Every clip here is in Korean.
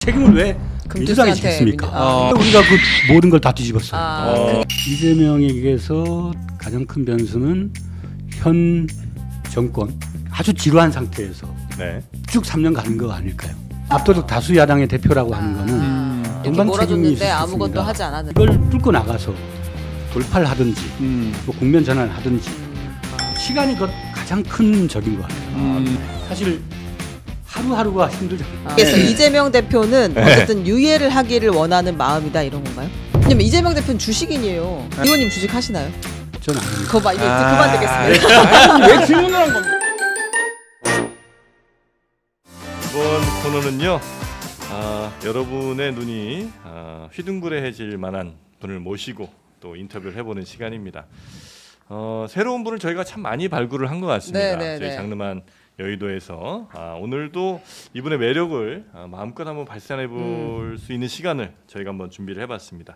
책임을 왜 민주당이 지겠습니까? 우리가 그 모든 걸 다 뒤집었어요. 이재명에게서 가장 큰 변수는 현 정권 아주 지루한 상태에서 쭉 3년 가는 거 아닐까요? 압도적 다수 야당의 대표라고 하는 거는 동반 책임이 있을 수 아무것도 있습니다. 하지 않았는데 이걸 뚫고 나가서 돌파를 하든지 또 국면 전환을 하든지 시간이 가장 큰 적인 것 같아요. 사실 하루하루가 힘들잖아요. 그래서 이재명 대표는 어쨌든 유예를 하기를 원하는 마음이다 이런 건가요? 왜냐면 이재명 대표는 주식인이에요. 의원님 주식 하시나요? 저는 아닙니다. 그거 이제 그만 듣겠습니다. 왜 질문을 한 겁니까? 이번 코너는요. 여러분의 눈이 휘둥그레해질 만한 분을 모시고 또 인터뷰를 해보는 시간입니다. 새로운 분을 저희가 참 많이 발굴을 한 것 같습니다. 저희 장르만 여의도에서 오늘도 이분의 매력을 마음껏 한번 발산해 볼 수 있는 시간을 저희가 한번 준비를 해봤습니다.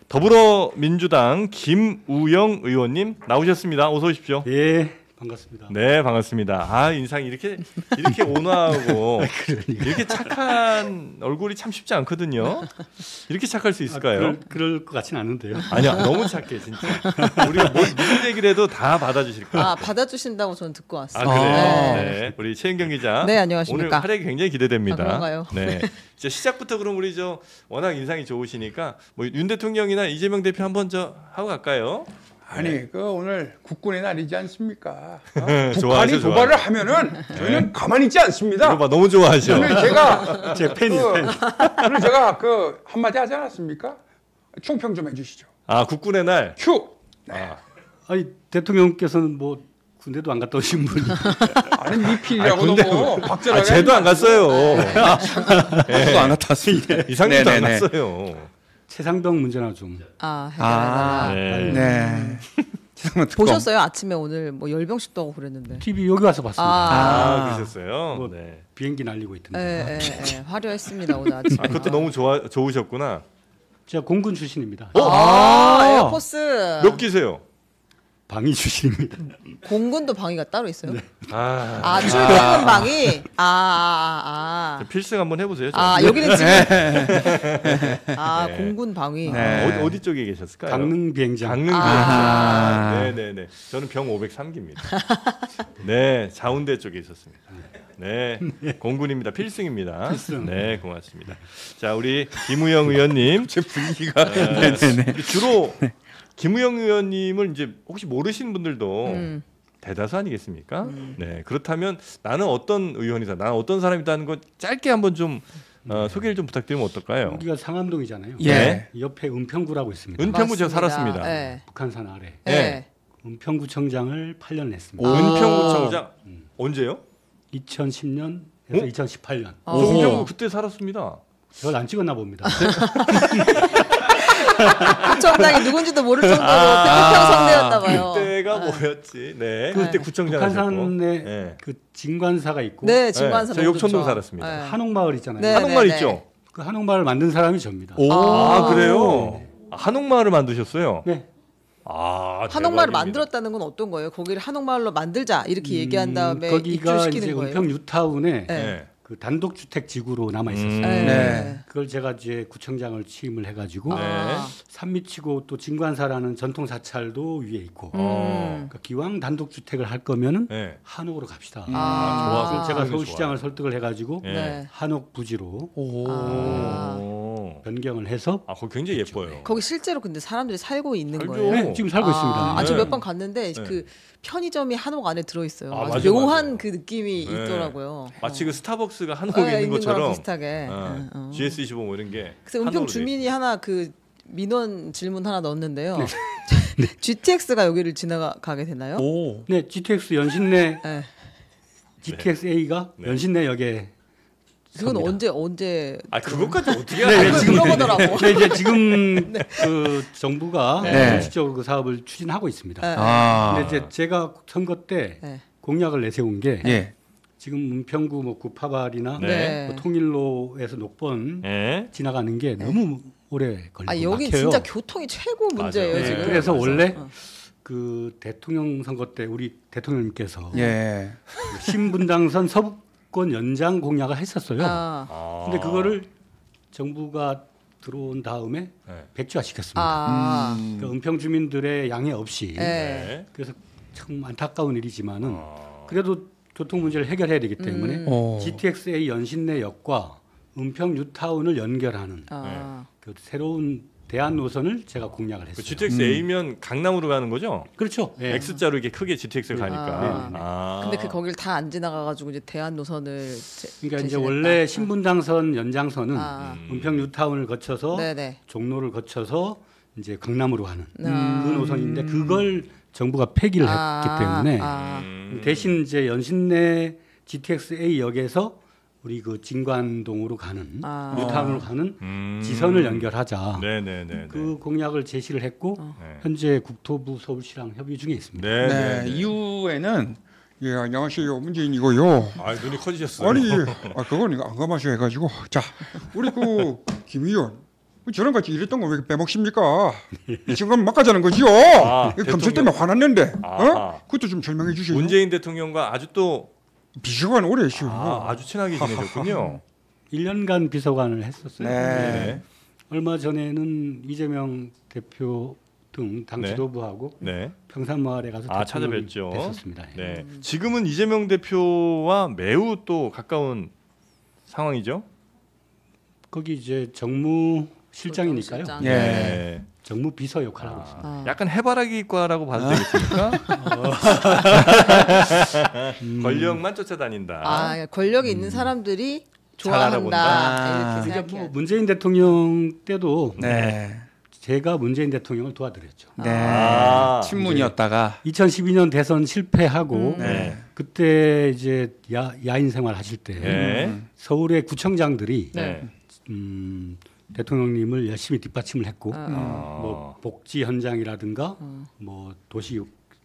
더불어민주당 김우영 의원님 나오셨습니다. 어서 오십시오. 예, 반갑습니다. 네, 반갑습니다. 인상이 이렇게 온화하고 이렇게 착한 얼굴이 참 쉽지 않거든요. 이렇게 착할 수 있을까요? 그럴 것 같진 않은데요. 아니야, 너무 착해 진짜. 우리가 무슨 얘기를 해도 다 받아주실 거예요. 받아주신다고 저는 듣고 왔어요. 그래요? 네. 우리 최은경 기자. 네, 안녕하십니까. 오늘 활약이 굉장히 기대됩니다. 그런가요? 네. 이제 시작부터 그럼 우리 워낙 인상이 좋으시니까 윤 대통령이나 이재명 대표 한번 하고 갈까요? 아니 오늘 국군의 날이지 않습니까? 좋아하죠, 북한이 도발을 하면은 저희는 가만히 있지 않습니다. 이거 봐, 너무 좋아하죠. 오늘 제가 제 팬이에요. 오늘 제가 한마디 하지 않았습니까? 총평 좀 해주시죠. 국군의 날. 큐. 아니 대통령께서는 뭐 군대도 안 갔다 오신 분이 아니 미필이라고 너무 박절하게. 쟤도 안 갔어요. 저도 안 갔다 왔습니다. 이상민도 안 갔어요. 최상병 문제나 좀 해결해달라. 네. 보셨어요? 아침에 오늘 뭐 열병식도 하고 그랬는데. TV 여기 와서 봤습니다. 그러셨어요? 네. 비행기 날리고 있던데. 네, 화려했습니다 오늘 아침에. 그때 너무 좋으셨구나. 제가 공군 출신입니다. 에어포스. 몇 기세요? 방위 출신입니다. 공군도 방위가 따로 있어요? 네. 출퇴근 방위. 필승 한번 해보세요. 여기는 지금 공군 방위. 어디 쪽에 계셨을까요? 강릉 비행장. 강릉 비행장. 네네네. 저는 병 503기입니다. 네, 자운대 쪽에 있었습니다. 네, 공군입니다. 필승입니다. 필승. 네, 고맙습니다. 자, 우리 김우영 의원님. 제 분위기가 주로 김우영 의원님을 이제 혹시 모르시는 분들도 대다수 아니겠습니까? 네, 그렇다면 나는 어떤 의원이다, 나는 어떤 사람이다는 거 짧게 한번 좀 소개를 좀 부탁드리면 어떨까요? 여기가 상암동이잖아요. 예. 옆에 은평구라고 있습니다. 은평구 제가 살았습니다. 네. 북한산 아래. 네. 은평구청장을 8년 했습니다. 은평구청장 언제요? 2010년에서 2018년. 은평구 그때 살았습니다. 저를 안 찍었나 봅니다. 구청장이 누군지도 모를 정도로 평성대였나 봐요. 그때가 뭐였지? 네. 그때 구청장 하셨고. 북한산에 그 진관사가 있고. 네, 진관사. 저 욕천동 살았습니다. 한옥마을 있잖아요. 네, 한옥마을 있죠. 그 한옥마을 만든 사람이 접니다. 그래요? 한옥마을을 만드셨어요? 네. 한옥마을을 만들었다는 건 어떤 거예요? 거기를 한옥마을로 만들자 이렇게 얘기한 다음에 거기가 입주시키는 이제 거예요? 은평 뉴타운에 네. 그 단독주택 지구로 남아 있었어요. 네. 그걸 제가 이제 구청장을 취임을 해가지고 네. 산미치고 또 진관사라는 전통 사찰도 위에 있고. 그러니까 기왕 단독주택을 할 거면은 네. 한옥으로 갑시다. 좋아서 제가 서울시장을 설득을 해가지고 네. 한옥 부지로 변경을 해서. 거기 굉장히 예뻐요. 거기 실제로 근데 사람들이 살고 있는 살죠. 거예요? 네, 지금 살고 있습니다. 저 네. 몇 번 갔는데 그 편의점이 한옥 안에 들어 있어요. 맞아, 묘한 맞아. 그 느낌이 네. 있더라고요. 마치 그 스타벅스가 한옥에 있는 거랑 것처럼 비슷하게. GS25 뭐 이런 게. 그래서 은평 주민이 하나 그 민원 질문 하나 넣었는데요. GTX가 여기를 지나가게 되나요? 네, GTX 연신내 네. GTX-A가 연신내역에. 그건 섭니다. 언제? 그것까지 어떻게 네, 지금 물어보더라고. 네, 이제 지금 그 정부가 네. 공식적으로 그 사업을 추진하고 있습니다. 근데 이제 제가 선거 때 공약을 내세운 게 지금 은평구 뭐 구파발이나 뭐 통일로에서 녹번 지나가는 게 너무 오래 걸리고 여기 막혀요. 진짜 교통이 최고 문제예요. 네, 지금. 그래서 원래 그 대통령 선거 때 우리 대통령님께서 신분당선 서북권 연장 공약을 했었어요. 근데 그거를 정부가 들어온 다음에 네. 백지화시켰습니다. 그러니까 은평 주민들의 양해 없이. 네. 그래서 참 안타까운 일이지만은 그래도 교통 문제를 해결해야 되기 때문에 GTX-A 연신내역과 은평 뉴타운을 연결하는 그 새로운 대안 노선을 제가 공략을 했어요. 그 GTX-A면 강남으로 가는 거죠? 그렇죠. 네. X자로 이렇게 크게 GTX가 가니까. 근데 그 거기를 다 안 지나가가지고 이제 대안 노선을 그러니까 이제 원래 신분당선 연장선은 은평 뉴타운을 거쳐서 네네. 종로를 거쳐서 이제 강남으로 가는 그 노선인데 그걸 정부가 폐기를 했기 때문에 대신 이제 연신내 GTX-A 역에서 우리 그 진관동으로 가는 뉴타운으로 가는 지선을 연결하자. 네네네. 그 공약을 제시를 했고 현재 국토부 서울시랑 협의 중에 있습니다. 네, 이후에는 예 안녕하세요 문재인이고요. 아 눈이 커지셨어요. 아니 그건 안 감아서 해가지고 자 우리 그 김 의원 저랑 같이 일했던 거 왜 빼먹습니까? 지금 막 가자는 거지요. 검찰 때문에 화났는데 그것도 좀 설명해 주세요. 문재인 대통령과 아주 또 비서관 오래 했어요. 아주 친하게 지내셨군요. 1년간 비서관을 했었어요. 네. 얼마 전에는 이재명 대표 등 당 네. 지도부하고 네. 평산마을에 가서 찾아뵙죠. 됐었습니다. 네. 지금은 이재명 대표와 매우 또 가까운 상황이죠. 거기 이제 정무실장이니까요. 실장. 네. 정무 비서 역할을 하고 있습니다. 약간 해바라기과라고 봐도 되겠습니까? 권력만 쫓아다닌다. 권력이 있는 사람들이 잘 알아본다. 좋아한다. 이렇게 그러니까 생각해요. 뭐 문재인 대통령 때도 네. 제가 문재인 대통령을 도와드렸죠. 네. 친문이었다가 2012년 대선 실패하고 네. 그때 이제 야인 생활 하실 때 네. 서울의 구청장들이 네. 대통령님을 열심히 뒷받침을 했고 아. 뭐 복지 현장이라든가 뭐 도시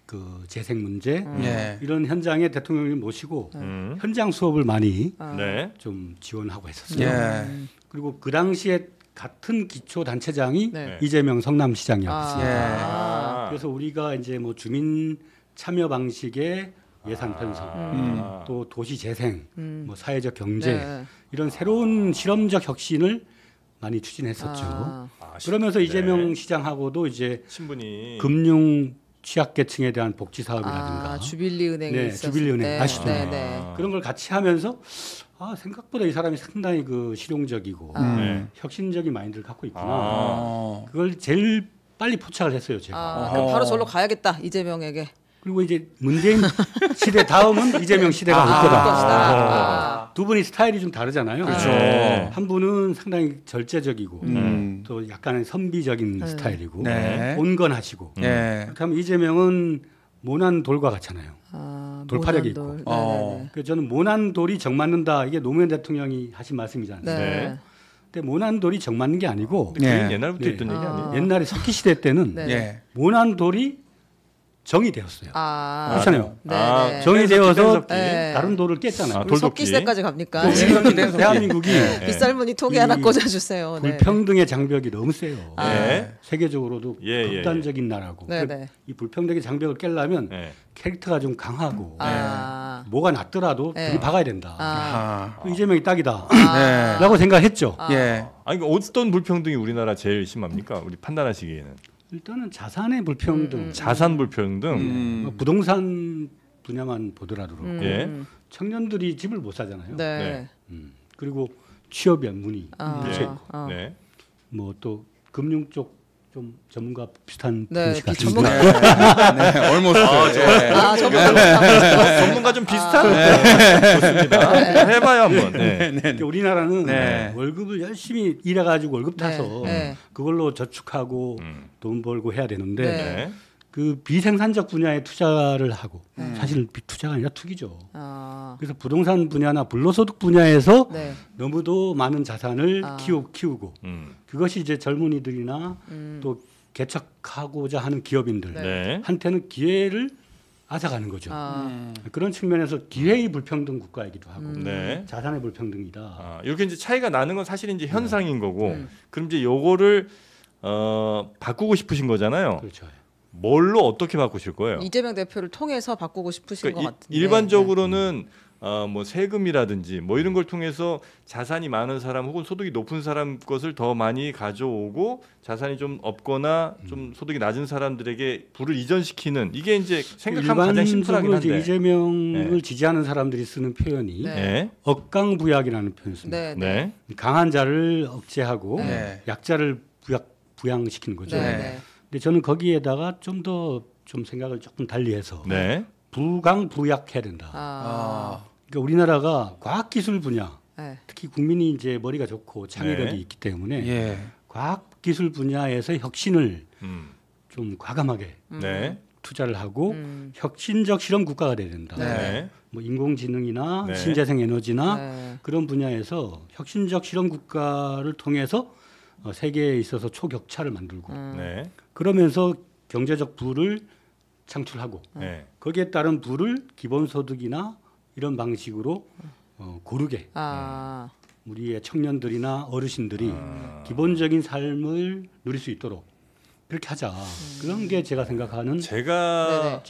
그 재생 문제 네. 이런 현장에 대통령님 모시고 현장 수업을 많이 네. 좀 지원하고 했었어요. 예. 그리고 그 당시에 같은 기초 단체장이 네. 이재명 성남시장이었어요. 예. 그래서 우리가 이제 뭐 주민 참여 방식의 예산 편성, 또 도시 재생, 뭐 사회적 경제 네. 이런 새로운 실험적 혁신을 많이 추진했었죠. 그러면서 이재명 시장하고도 이제 신분이 금융 취약계층에 대한 복지 사업이라든가 주빌리 은행이 네, 있었을 주빌리 은행 때. 아시죠? 네. 그런 걸 같이 하면서 생각보다 이 사람이 상당히 그 실용적이고 네. 혁신적인 마인드를 갖고 있구나. 어. 그걸 제일 빨리 포착을 했어요, 제가. 그럼 바로 저로 가야겠다 이재명에게. 그리고 이제 문재인 시대 다음은 이재명 시대가 올 올 거다. 것이다. 두 분이 스타일이 좀 다르잖아요. 그렇죠. 한 분은 상당히 절제적이고 또 약간의 선비적인 스타일이고 네. 온건하시고 예. 그렇게 하면 이재명은 모난 돌과 같잖아요. 돌파력이 있고. 모난돌. 어. 그래서 저는 모난 돌이 정 맞는다. 이게 노무현 대통령이 하신 말씀이지 않습니까? 네. 근데 모난 돌이 정 맞는 게 아니고 그게 네. 옛날부터 네. 있던 얘기 아니에요? 옛날에 석기 시대 때는 네. 예. 모난 돌이 정이 되었어요. 그렇잖아요. 네. 정이 되어서 뗏석기. 네. 다른 돌을 깼잖아요. 우리 돌도끼. 석기 시대까지 갑니까? 대한민국이 빗살무늬 톡에 하나 이 꽂아주세요. 네. 불평등의 장벽이 너무 세요. 네. 세계적으로도 예, 예, 극단적인 나라고. 네, 그- 네. 이 불평등의 장벽을 깨려면 네. 캐릭터가 좀 강하고 뭐 뭐가 낮더라도 네. 들이박아야 된다. 아. 그 이재명이 딱이다. 네. 라고 생각했죠. 예. 아니 그러니까 어떤 불평등이 우리나라 제일 심합니까? 우리 판단하시기에는 일단은 자산의 불평등, 자산 불평등. 뭐 부동산 분야만 보더라도 그렇고 예. 청년들이 집을 못 사잖아요. 네. 그리고 취업의 문의 묻혀 있고 네. 뭐 또 금융 쪽 좀 전문가 비슷한 네, 분이시 전문가. 같습니다. 네. 얼모스트. 전문가 좀 비슷한? 좋습니다. 해봐요 한번. 네. 그러니까 우리나라는 네. 월급을 열심히 일해가지고 월급 타서 네. 그걸로 저축하고 돈 벌고 해야 되는데 네. 그 비생산적 분야에 투자를 하고 사실 투자가 아니라 투기죠. 그래서 부동산 분야나 불로소득 분야에서 네. 너무도 많은 자산을 키우고 그것이 이제 젊은이들이나 또 개척하고자 하는 기업인들 네. 한테는 기회를 앗아가는 거죠. 그런 측면에서 기회의 불평등 국가이기도 하고 네. 자산의 불평등이다. 이렇게 이제 차이가 나는 건 사실 이제 현상인 거고, 그럼 이제 요거를 바꾸고 싶으신 거잖아요. 그렇죠. 뭘로 어떻게 바꾸실 거예요? 이재명 대표를 통해서 바꾸고 싶으신 그러니까 것 같은데. 일반적으로는 뭐 세금이라든지 뭐 이런 걸 통해서 자산이 많은 사람 혹은 소득이 높은 사람 것을 더 많이 가져오고 자산이 좀 없거나 좀 소득이 낮은 사람들에게 부를 이전시키는 이게 이제 생각하면 가장 심플하긴 한데 일반적으로 이재명을 지지하는 사람들이 쓰는 표현이 억강부약이라는 표현을 씁니다. 네. 강한 자를 억제하고 약자를 부양시키는 거죠. 근데 저는 거기에다가 좀 더 좀 생각을 조금 달리해서 부강부약해야 된다. 그러니까 우리나라가 과학기술 분야, 특히 국민이 이제 머리가 좋고 창의력이 있기 때문에 과학기술 분야에서 혁신을 좀 과감하게 투자를 하고 혁신적 실험 국가가 돼야 된다. 뭐 인공지능이나 신재생 에너지나 그런 분야에서 혁신적 실험 국가를 통해서 세계에 있어서 초격차를 만들고 그러면서 경제적 부를 창출하고 거기에 따른 부를 기본소득이나 이런 방식으로 고르게 우리의 청년들이나 어르신들이 기본적인 삶을 누릴 수 있도록 그렇게 하자. 그런 게 제가 생각하는 제가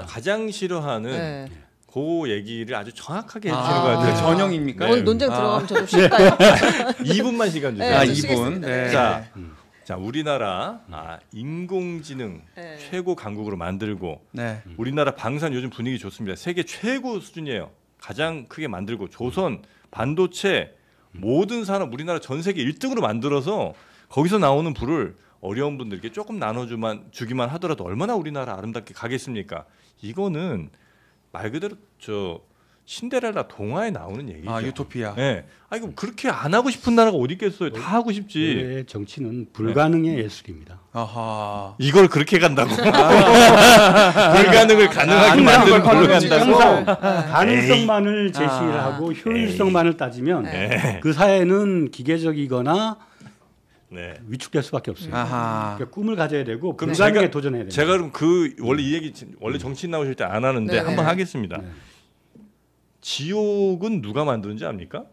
가장 싫어하는 그 얘기를 아주 정확하게 해주시는 것 같아요. 전형입니까? 오늘 논쟁 들어가면 저도 쉴까요? 2분만 시간 주세요. 2분. 자, 우리나라 인공지능 최고 강국으로 만들고 우리나라 방산 요즘 분위기 좋습니다. 세계 최고 수준이에요. 가장 크게 만들고 조선 반도체 모든 산업 우리나라 전 세계 1등으로 만들어서 거기서 나오는 부를 어려운 분들께 조금 주기만 하더라도 얼마나 우리나라 아름답게 가겠습니까? 이거는 말 그대로 신데렐라 동화에 나오는 얘기죠. 유토피아. 이거 그렇게 안 하고 싶은 나라가 어디 있겠어요? 다 하고 싶지. 정치는 불가능의 예술입니다. 이걸 그렇게 간다고? 불가능을 가능하게 만드는 걸로 간다고? 가능성만을 제시를 하고 효율성만을 따지면 그 사회는 기계적이거나 위축될 수밖에 없어요. 그러니까 꿈을 가져야 되고 불가능에 도전해야 됩니다. 제가 그럼 원래 이 얘기 원래 정치인 나오실 때 안 하는데 한번 하겠습니다. 지옥은 누가 만드는지 압니까?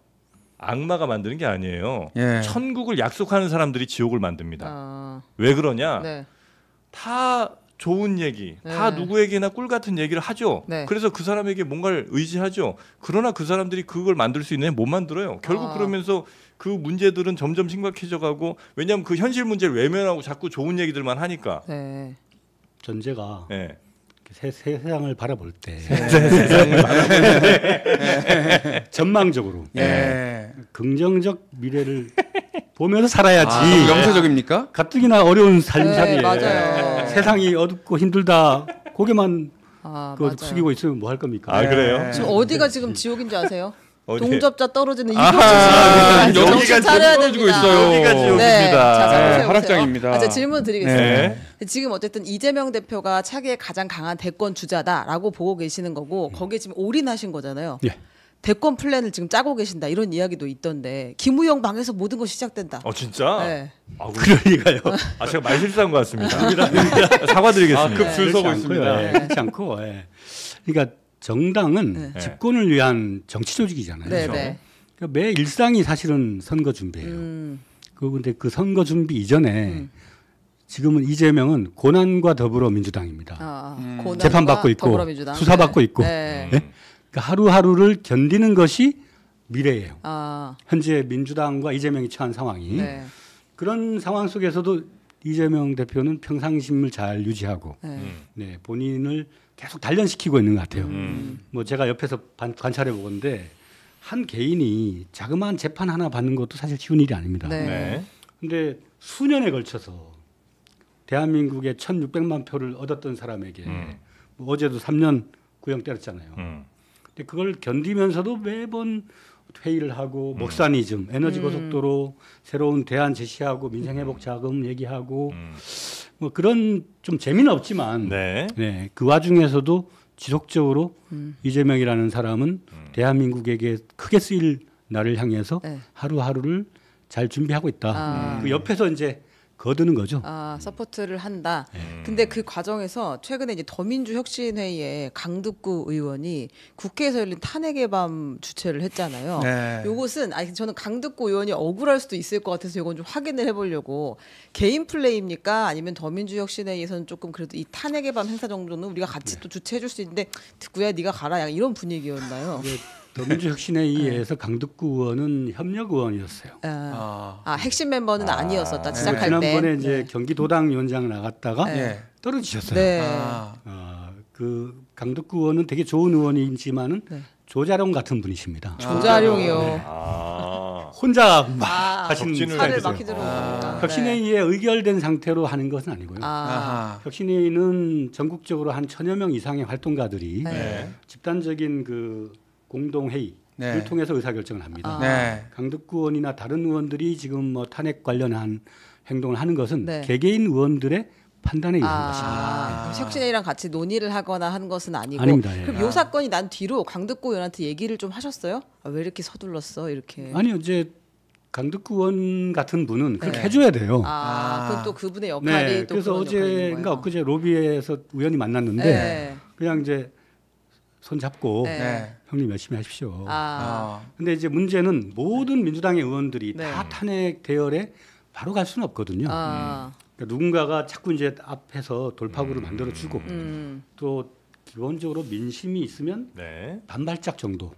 악마가 만드는 게 아니에요. 천국을 약속하는 사람들이 지옥을 만듭니다. 왜 그러냐? 다 좋은 얘기, 다 누구에게나 꿀 같은 얘기를 하죠. 그래서 그 사람에게 뭔가를 의지하죠. 그러나 그 사람들이 그걸 만들 수 있느냐? 못 만들어요. 결국 그러면서 그 문제들은 점점 심각해져 가고 왜냐하면 그 현실 문제를 외면하고 자꾸 좋은 얘기들만 하니까. 전제가 세상을 바라볼 때 전망적으로 긍정적 미래를 보면서 살아야지. 명세적입니까? 가뜩이나 어려운 삶자리에 세상이 어둡고 힘들다 고개만 숙이고 있으면 뭐 할 겁니까? 그래요? 지금 어디가 지금 지옥인지 아세요? 어디에? 동접자 떨어지는 이곳이 정신 차려야 떨어지고 됩니다. 있어요. 여기가 지옥입니다. 하락장입니다. 제가 질문 드리겠습니다. 지금 어쨌든 이재명 대표가 차기에 가장 강한 대권 주자다라고 보고 계시는 거고 거기에 지금 올인하신 거잖아요. 대권 플랜을 지금 짜고 계신다 이런 이야기도 있던데 김우영 방에서 모든 것이 시작된다. 진짜? 그러니까요. 제가 말 실수한 것 같습니다. 사과드리겠습니다. 급줄 서고 있습니다. 그렇지 않고 그러니까 정당은 집권을 위한 정치 조직이잖아요. 그러니까 매 일상이 사실은 선거 준비예요. 그런데 그 선거 준비 이전에 지금은 이재명은 고난과 더불어민주당입니다. 재판받고 있고 더불어민주당. 수사받고 있고 그러니까 하루하루를 견디는 것이 미래예요. 현재 민주당과 이재명이 처한 상황이 그런 상황 속에서도 이재명 대표는 평상심을 잘 유지하고 본인을 계속 단련시키고 있는 것 같아요. 뭐 제가 옆에서 관찰해 보건데 한 개인이 자그마한 재판 하나 받는 것도 사실 쉬운 일이 아닙니다. 근데 수년에 걸쳐서 대한민국의 1,600만 표를 얻었던 사람에게 뭐 어제도 3년 구형 때렸잖아요. 근데 그걸 견디면서도 매번 회의를 하고 목사니즘, 에너지 고속도로 새로운 대안 제시하고 민생회복 자금 얘기하고 뭐 그런 좀 재미는 없지만 그 와중에서도 지속적으로 이재명이라는 사람은 대한민국에게 크게 쓰일 날을 향해서 하루하루를 잘 준비하고 있다. 그 옆에서 이제 거드는 거죠. 서포트를 한다. 근데 그 과정에서 최근에 이제 더민주혁신회의에 강득구 의원이 국회에서 열린 탄핵의 밤 주최를 했잖아요. 네. 요것은 저는 강득구 의원이 억울할 수도 있을 것 같아서 이건 좀 확인을 해보려고 개인 플레이입니까? 아니면 더민주혁신회의에서는 조금 그래도 이 탄핵의 밤 행사 정도는 우리가 같이 또 주최해줄 수 있는데 듣구야 네가 가라 약간 이런 분위기였나요? 더민주혁신회의에서 강득구 의원은 협력 의원이었어요. 핵심 멤버는 아니었었다. 시작할 때. 지난번에 이제 경기도당 위원장 나갔다가 떨어지셨어요. 네. 그 강득구 의원은 되게 좋은 의원이지만은 조자룡 같은 분이십니다. 조자룡이요. 혼자 막 하시는 스타일이죠. 혁신회의에 의결된 상태로 하는 것은 아니고요. 혁신회의는 전국적으로 한 1000여 명 이상의 활동가들이 집단적인 그 공동회의를 통해서 의사결정을 합니다. 강득구 의원이나 다른 의원들이 지금 뭐 탄핵 관련한 행동을 하는 것은 개개인 의원들의 판단에 의한 것입니다. 혁신회의랑 같이 논의를 하거나 하는 것은 아니고. 아닙니다. 그럼 요 사건이 난 뒤로 강득구 의원한테 얘기를 좀 하셨어요? 왜 이렇게 서둘렀어? 이렇게. 아니요. 이제 강득구 의원 같은 분은 그렇게 해줘야 돼요. 그건 또 그분의 역할이 또 그래서 어제인가 엊그제 로비에서 우연히 만났는데 그냥 이제 손 잡고 형님 열심히 하십시오. 근데 이제 문제는 모든 민주당의 의원들이 다 탄핵 대열에 바로 갈 수는 없거든요. 그러니까 누군가가 자꾸 이제 앞에서 돌파구를 만들어주고 또 기본적으로 민심이 있으면 반발짝 정도.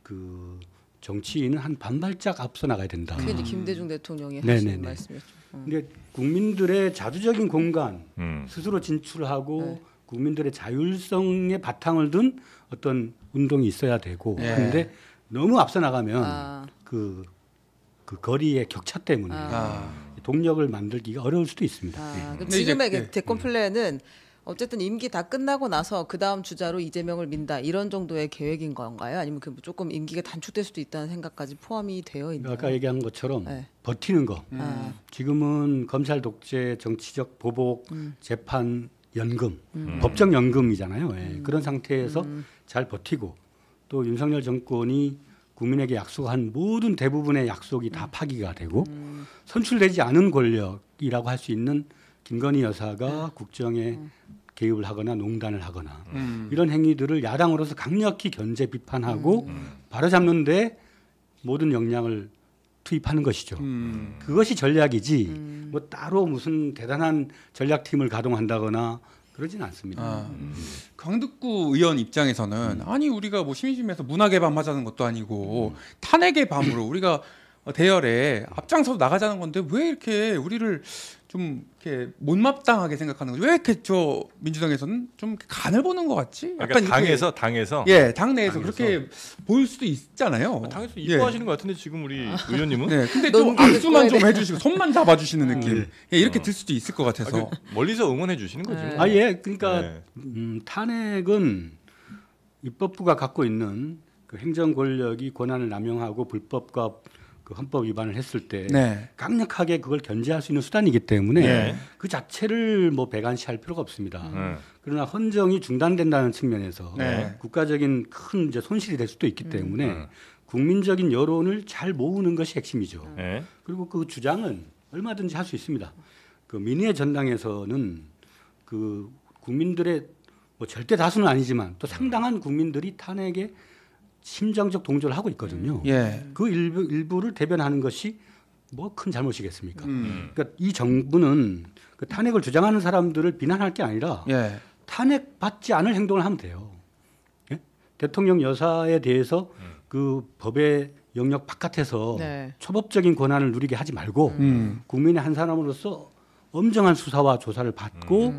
그 정치인은 한 반발짝 앞서 나가야 된다. 그게 이제 김대중 대통령이 하신 말씀이었죠. 근데 국민들의 자주적인 공간 스스로 진출하고 국민들의 자율성의 바탕을 둔 어떤 운동이 있어야 되고 그런데 너무 앞서 나가면 그 거리의 격차 때문에 동력을 만들기가 어려울 수도 있습니다. 지금의 대권 플랜은 어쨌든 임기 다 끝나고 나서 그 다음 주자로 이재명을 민다 이런 정도의 계획인 건가요? 아니면 그 조금 임기가 단축될 수도 있다는 생각까지 포함이 되어 있나요? 아까 얘기한 것처럼 버티는 거. 지금은 검찰 독재, 정치적 보복, 재판, 연금, 법정 연금이잖아요. 그런 상태에서 잘 버티고 또 윤석열 정권이 국민에게 약속한 모든 대부분의 약속이 다 파기가 되고 선출되지 않은 권력이라고 할 수 있는 김건희 여사가 국정에 개입을 하거나 농단을 하거나 이런 행위들을 야당으로서 강력히 견제 비판하고 바로잡는 데 모든 역량을 투입하는 것이죠. 그것이 전략이지 뭐 따로 무슨 대단한 전략팀을 가동한다거나 그러진 않습니다. 강득구 의원 입장에서는 아니 우리가 뭐 심심해서 문학의 밤 하자는 것도 아니고 탄핵의 밤으로 우리가 대열에 앞장서서 나가자는 건데 왜 이렇게 우리를 좀 이렇게 못마땅하게 생각하는 거지? 왜 이렇게 저 민주당에서는 좀 간을 보는 것 같지? 약간 그러니까 당에서 당내에서 그렇게 보일 수도 있잖아요. 당에서 이뻐하시는 것 같은데 지금 우리 의원님은 근데 좀 악수만 좀 해주시고 손만 잡아주시는 느낌 이렇게 들 수도 있을 것 같아서 멀리서 응원해 주시는 거죠. 그러니까 탄핵은 입법부가 갖고 있는 그 행정 권력이 권한을 남용하고 불법과 그 헌법 위반을 했을 때 강력하게 그걸 견제할 수 있는 수단이기 때문에 그 자체를 뭐 배관시할 필요가 없습니다. 그러나 헌정이 중단된다는 측면에서 국가적인 큰 이제 손실이 될 수도 있기 때문에 국민적인 여론을 잘 모으는 것이 핵심이죠. 그리고 그 주장은 얼마든지 할 수 있습니다. 그 민의의 전당에서는 그 국민들의 뭐 절대 다수는 아니지만 또 상당한 국민들이 탄핵에 심정적 동조를 하고 있거든요. 그 일부를 대변하는 것이 뭐 큰 잘못이겠습니까? 그러니까 이 정부는 그 탄핵을 주장하는 사람들을 비난할 게 아니라 탄핵 받지 않을 행동을 하면 돼요. 대통령 여사에 대해서 그 법의 영역 바깥에서 초법적인 권한을 누리게 하지 말고 국민의 한 사람으로서 엄정한 수사와 조사를 받고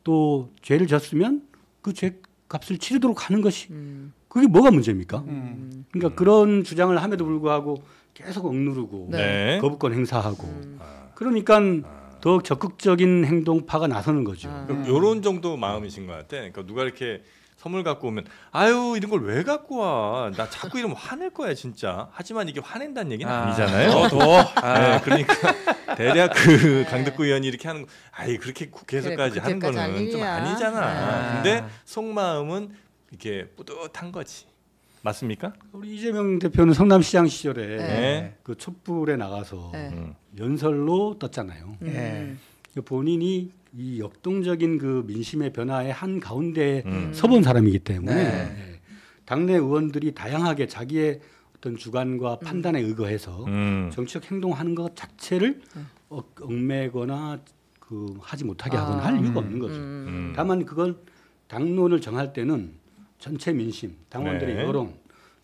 또 죄를 졌으면 그 죄 값을 치르도록 하는 것이 그게 뭐가 문제입니까? 그러니까 그런 주장을 함에도 불구하고 계속 억누르고 거부권 행사하고 그러니까 더 적극적인 행동파가 나서는 거죠. 이런 정도 마음이신 것 같아. 그러니까 누가 이렇게 선물 갖고 오면 아유 이런 걸 왜 갖고 와? 나 자꾸 이러면 화낼 거야 진짜. 하지만 이게 화낸다는 얘기는 아니잖아요. 그러니까 대략 그 강득구 의원이 이렇게 하는 거, 그렇게 국회에서까지 하는 거는 좀 아니잖아. 근데 속마음은 이렇게 뿌듯한 거지. 맞습니까? 우리 이재명 대표는 성남시장 시절에 그 촛불에 나가서 연설로 떴잖아요. 본인이 이 역동적인 그 민심의 변화의 한 가운데 서본 사람이기 때문에 당내 의원들이 다양하게 자기의 어떤 주관과 판단에 의거해서 정치적 행동하는 것 자체를 얽매거나 그 하지 못하게 하거나 할 이유가 없는 거죠. 다만 그건 당론을 정할 때는 전체 민심, 당원들의 여론,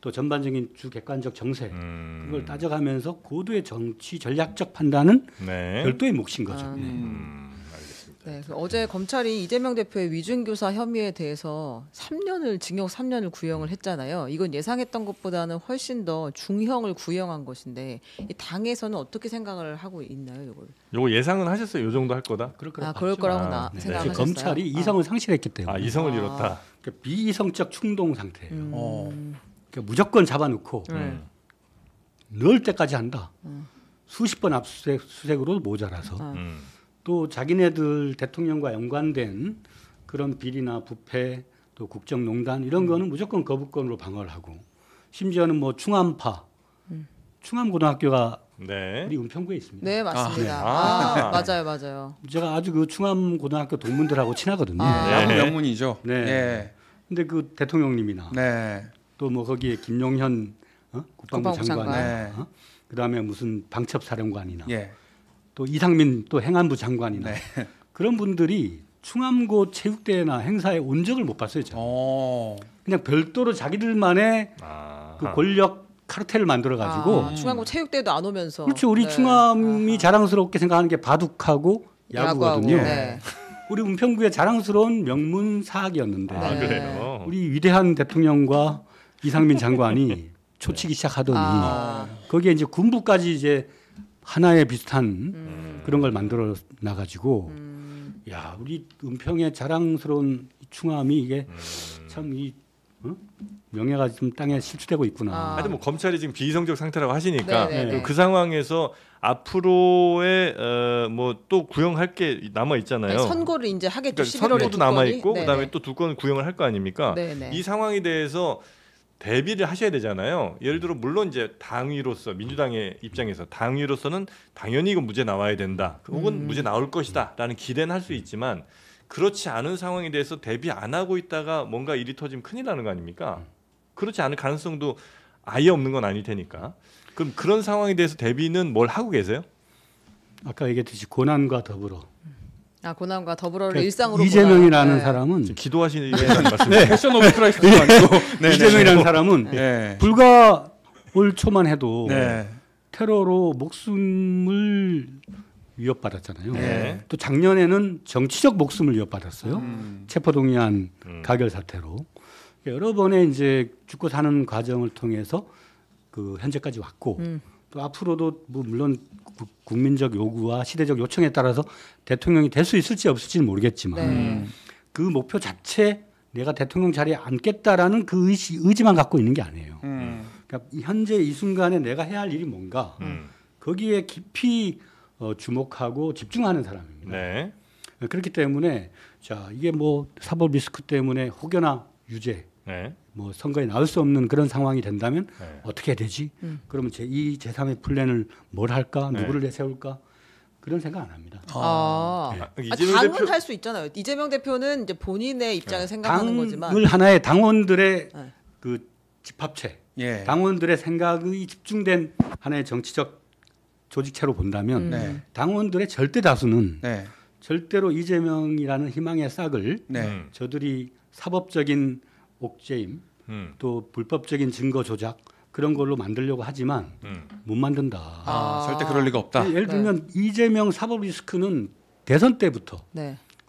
또 전반적인 주객관적 정세 그걸 따져가면서 고도의 정치 전략적 판단은 별도의 몫인 거죠. 네, 어제 검찰이 이재명 대표의 위증교사 혐의에 대해서 3년을 징역 3년을 구형을 했잖아요. 이건 예상했던 것보다는 훨씬 더 중형을 구형한 것인데 이 당에서는 어떻게 생각을 하고 있나요, 이걸? 요거 예상은 하셨어요? 요 정도 할 거다? 그럴 거라고 생각하셨어요. 검찰이 이성을 상실했기 때문에. 이성을 잃었다. 그러니까 비이성적 충동 상태예요. 그러니까 무조건 잡아놓고 넣을 때까지 한다. 수십 번 압수수색으로 모자라서. 또 자기네들 대통령과 연관된 그런 비리나 부패 또 국정농단 이런 거는 무조건 거부권으로 방어를 하고 심지어는 뭐 충암파 충암고등학교가 우리 은평구에 있습니다. 네 맞습니다. 맞아요. 제가 아주 그 충암고등학교 동문들하고 친하거든요. 야구 명문이죠. 네. 근데 그 대통령님이나 또 뭐 거기에 김용현 국방부 장관, 그다음에 무슨 방첩사령관이나. 또 이상민 또 행안부 장관이나 그런 분들이 충암고 체육대회나 행사에 온 적을 못 봤어요. 그냥 별도로 자기들만의 그 권력 카르텔을 만들어 가지고 충암고 체육대회도 안 오면서 그렇죠. 우리 충암이 자랑스럽게 생각하는 게 바둑하고 야구거든요. 우리 은평구의 자랑스러운 명문 사학이었는데 그래요? 우리 위대한 대통령과 이상민 장관이 초치기 시작하더니 거기에 이제 군부까지 이제 하나의 비슷한 그런 걸 만들어 나가지고 야 우리 은평의 자랑스러운 충암이 이게 참 이 명예가 좀 땅에 실추되고 있구나. 하여튼 뭐 검찰이 지금 비이성적 상태라고 하시니까 그 상황에서 앞으로의 뭐 또 구형할 게 남아 있잖아요. 선고를 이제 하겠죠. 그러니까 선고도 남아 있고 그다음에 또 두 건은 구형을 할 거 아닙니까? 이 상황에 대해서 대비를 하셔야 되잖아요. 예를 들어 물론 이제 당위로서 민주당의 입장에서 당위로서는 당연히 이건 무죄 나와야 된다. 혹은 무죄 나올 것이다라는 기대는 할 수 있지만 그렇지 않은 상황에 대해서 대비 안 하고 있다가 뭔가 일이 터지면 큰일 나는 거 아닙니까? 그렇지 않을 가능성도 아예 없는 건 아닐 테니까. 그럼 그런 상황에 대해서 대비는 뭘 하고 계세요? 아까 얘기했듯이 고난과 더불어. 고난과 더불어를 일상으로 이재명이라는 사람은 기도하시는 말씀이에요. 패션 오브 크라이스트도 아니고 이재명이라는 사람은 불과 올 초만 해도 테러로 목숨을 위협받았잖아요. 또 작년에는 정치적 목숨을 위협받았어요. 체포동의안 가결 사태로 여러 번의 이제 죽고 사는 과정을 통해서 그 현재까지 왔고 또 앞으로도 뭐 물론 국민적 요구와 시대적 요청에 따라서 대통령이 될 수 있을지 없을지는 모르겠지만 그 목표 자체 내가 대통령 자리에 앉겠다라는 그 의지만 갖고 있는 게 아니에요. 그러니까 현재 이 순간에 내가 해야 할 일이 뭔가 거기에 깊이 주목하고 집중하는 사람입니다. 그렇기 때문에 자 이게 뭐 사법 리스크 때문에 혹여나 유죄 뭐 선거에 나올 수 없는 그런 상황이 된다면 어떻게 해야 되지? 그러면 제2, 제3의 플랜을 뭘 할까? 누구를 내세울까? 그런 생각 안 합니다. 당은 할 수 있잖아요. 이재명 대표는 이제 본인의 입장을 생각하는 거지만 당을 하나의 당원들의 그 집합체, 당원들의 생각이 집중된 하나의 정치적 조직체로 본다면 당원들의 절대 다수는 절대로 이재명이라는 희망의 싹을 저들이 사법적인 옥죄임 또 불법적인 증거 조작 그런 걸로 만들려고 하지만 못 만든다. 절대 그럴 리가 없다. 예를 들면 이재명 사법 리스크는 대선 때부터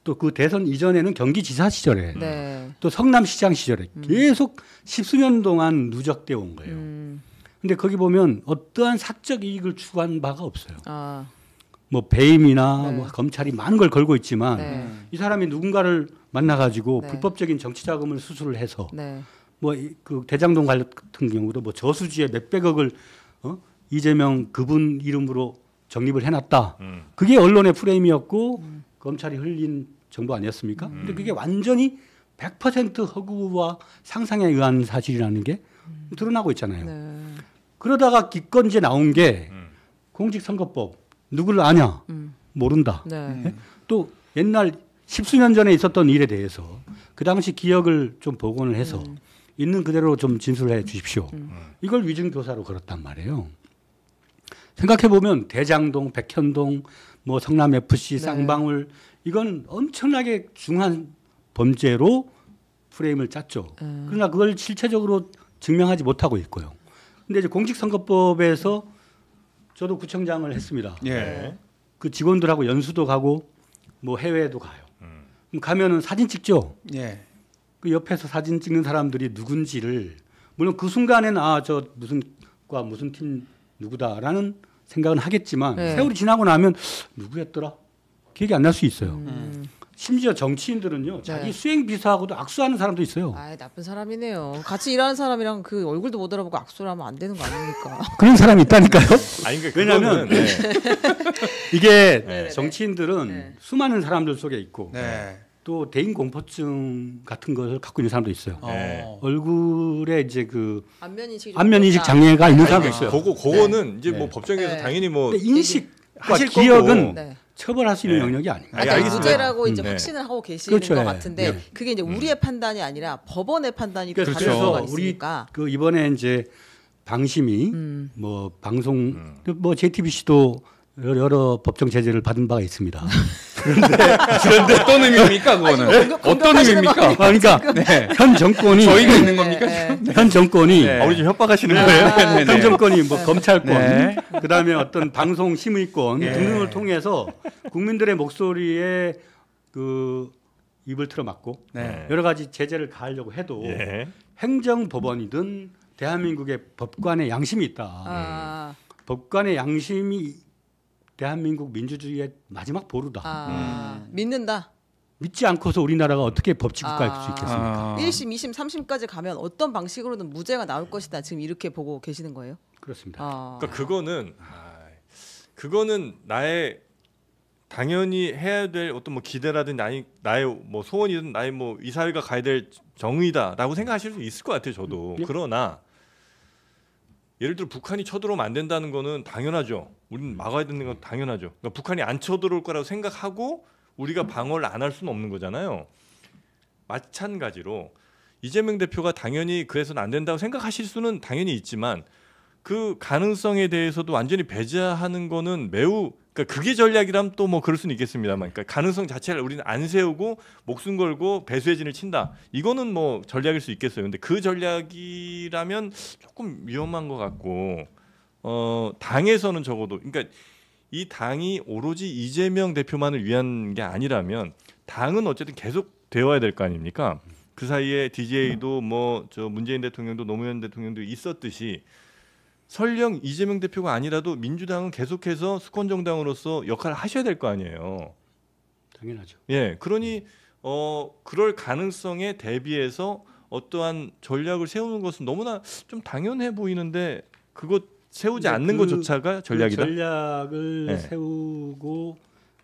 또 그 대선 이전에는 경기지사 시절에 또 성남시장 시절에 계속 십수년 동안 누적되어 온 거예요. 근데 거기 보면 어떠한 사적 이익을 추구한 바가 없어요. 뭐 배임이나 뭐 검찰이 많은 걸 걸고 있지만 이 사람이 누군가를 만나가지고 불법적인 정치 자금을 수수를 해서 뭐 그 대장동 같은 경우도 뭐 저수지에 몇백억을 이재명 그분 이름으로 적립을 해놨다. 그게 언론의 프레임이었고 검찰이 흘린 정보 아니었습니까? 근데 그게 완전히 100% 허구와 상상에 의한 사실이라는 게 드러나고 있잖아요. 네. 그러다가 기껏 이제 나온 게 공직선거법 누구를 아냐 모른다. 네. 또 옛날 10수년 전에 있었던 일에 대해서 그 당시 기억을 좀 복원을 해서 있는 그대로 좀 진술해 주십시오. 이걸 위증교사로 걸었단 말이에요. 생각해 보면 대장동, 백현동, 뭐 성남 FC, 네. 쌍방울 이건 엄청나게 중한 범죄로 프레임을 짰죠. 그러나 그걸 실체적으로 증명하지 못하고 있고요. 근데 이제 공직선거법에서 저도 구청장을 했습니다. 예. 그 직원들하고 연수도 가고 뭐 해외에도 가요. 그럼 가면은 사진 찍죠. 예. 그 옆에서 사진 찍는 사람들이 누군지를 물론 그 순간에는 아, 저 무슨 과 무슨 팀 누구다라는 생각은 하겠지만 네. 세월이 지나고 나면 누구였더라? 기억이 안 날 수 있어요. 심지어 정치인들은요 자기 네. 수행 비서하고도 악수하는 사람도 있어요. 아, 나쁜 사람이네요. 같이 일하는 사람이랑 그 얼굴도 못 알아보고 악수를 하면 안 되는 거 아닙니까? 그런 사람이 있다니까요. 아니, 그러니까 왜냐하면 네. 이게 정치인들은 수많은 사람들 속에 있고 네. 또 대인 공포증 같은 것을 갖고 있는 사람도 있어요. 네. 얼굴에 이제 그 안면인식 장애가 있는 사람도 있어요. 그거는 이제 뭐 법정에서 당연히 뭐 인식과 기억은 처벌할 수 있는 영역이 아닌가. 그러니까 무죄라고 이제 확신을 하고 계시는 그렇죠. 것 같은데 그게 이제 우리의 판단이 아니라 법원의 판단이 또 다를 수가 있으니까. 우리 그 이번에 이제 방심이 뭐 방송 뭐 JTBC도 여러 법정 제재를 받은 바가 있습니다. 그런데 어떤 의미입니까 그거는? 어떤 의미입니까? 그러니까 네. 현 정권이 저희가 있는 겁니까? 현 정권이 우리 지금 협박하시는 거예요? 현 정권이 뭐 검찰권, 그다음에 어떤 방송 심의권 등등을 통해서 국민들의 목소리에 그 입을 틀어막고 여러 가지 제재를 가하려고 해도 행정법원이든 대한민국의 법관의 양심이 있다. 법관의 양심이 대한민국 민주주의의 마지막 보루다. 믿는다. 믿지 않고서 우리나라가 어떻게 법치국가일 수 있겠습니까? 1심, 2심, 3심까지 가면 어떤 방식으로든 무죄가 나올 것이다. 지금 이렇게 보고 계시는 거예요? 그렇습니다. 그러니까 그거는 나의 당연히 해야 될 어떤 뭐 기대라든 나의 뭐 소원이든 나의 뭐 이 사회가 가야 될 정의다라고 생각하실 수 있을 것 같아요. 저도. 그러나 예를 들어 북한이 쳐들어오면 안 된다는 거는 당연하죠. 우리는 막아야 되는 건 당연하죠. 그러니까 북한이 안 쳐들어올 거라고 생각하고 우리가 방어를 안 할 수는 없는 거잖아요. 마찬가지로 이재명 대표가 당연히 그래서는 안 된다고 생각하실 수는 당연히 있지만 그 가능성에 대해서도 완전히 배제하는 거는 매우 그러니까 그게 전략이라면 또 뭐 그럴 수는 있겠습니다만 그러니까 가능성 자체를 우리는 안 세우고 목숨 걸고 배수의 진을 친다. 이거는 뭐 전략일 수 있겠어요. 근데 그 전략이라면 조금 위험한 것 같고 당에서는 적어도 그러니까 이 당이 오로지 이재명 대표만을 위한 게 아니라면 당은 어쨌든 계속 되어야 될 거 아닙니까? 그 사이에 DJ도 뭐 저 문재인 대통령도 노무현 대통령도 있었듯이 설령 이재명 대표가 아니라도 민주당은 계속해서 수권 정당으로서 역할을 하셔야 될 거 아니에요. 당연하죠. 예, 그러니 그럴 가능성에 대비해서 어떠한 전략을 세우는 것은 너무나 좀 당연해 보이는데 그것 세우지 않는 것조차가 전략이다. 그 전략을 세우고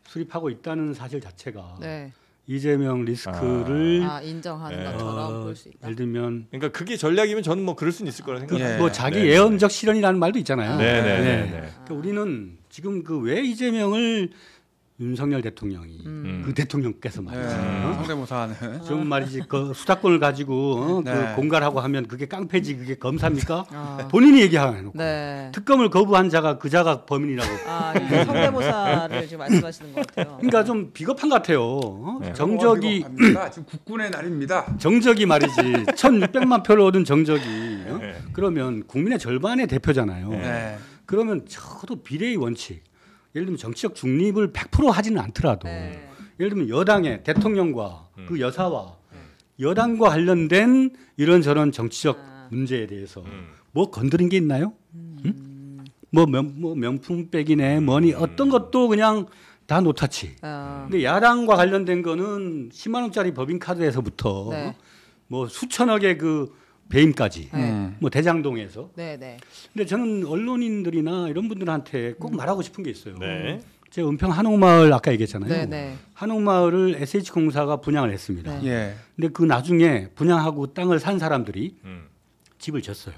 수립하고 있다는 사실 자체가 이재명 리스크를 인정하는 것처럼 볼 수 있다. 예를 들면 그러니까 그게 전략이면 저는 뭐 그럴 수는 있을 거라 생각해요. 뭐 자기 예언적 실현이라는 말도 있잖아요. 그러니까 우리는 지금 그 왜 이재명을 윤석열 대통령이 그 대통령께서 말이지 성대모사하는 좀 말이지 그 수사권을 가지고 그 공갈하고 하면 그게 깡패지 그게 검사입니까? 본인이 얘기해놓고 특검을 거부한 자가 그 자가 범인이라고. 성대모사를 지금 말씀하시는 것 같아요. 그러니까 좀 비겁한 것 같아요. 정적이 지금 국군의 날입니다. 정적이 말이지 1,600만 표를 얻은 정적이 그러면 국민의 절반의 대표잖아요. 그러면 적어도 비례의 원칙. 예를 들면 정치적 중립을 100% 하지는 않더라도 예를 들면 여당의 대통령과 그 여사와 여당과 관련된 이런저런 정치적 문제에 대해서 뭐 건드린 게 있나요? 뭐 명품백이네 뭐니 어떤 것도 그냥 다 노타치. 근데 야당과 관련된 거는 10만 원짜리 법인카드에서부터 뭐 수천억의 그 배임까지 뭐 대장동에서. 근데 저는 언론인들이나 이런 분들한테 꼭 말하고 싶은 게 있어요. 제가 은평 한옥마을 아까 얘기했잖아요. 한옥마을을 SH공사가 분양을 했습니다. 근데 그 나중에 분양하고 땅을 산 사람들이 집을 졌어요.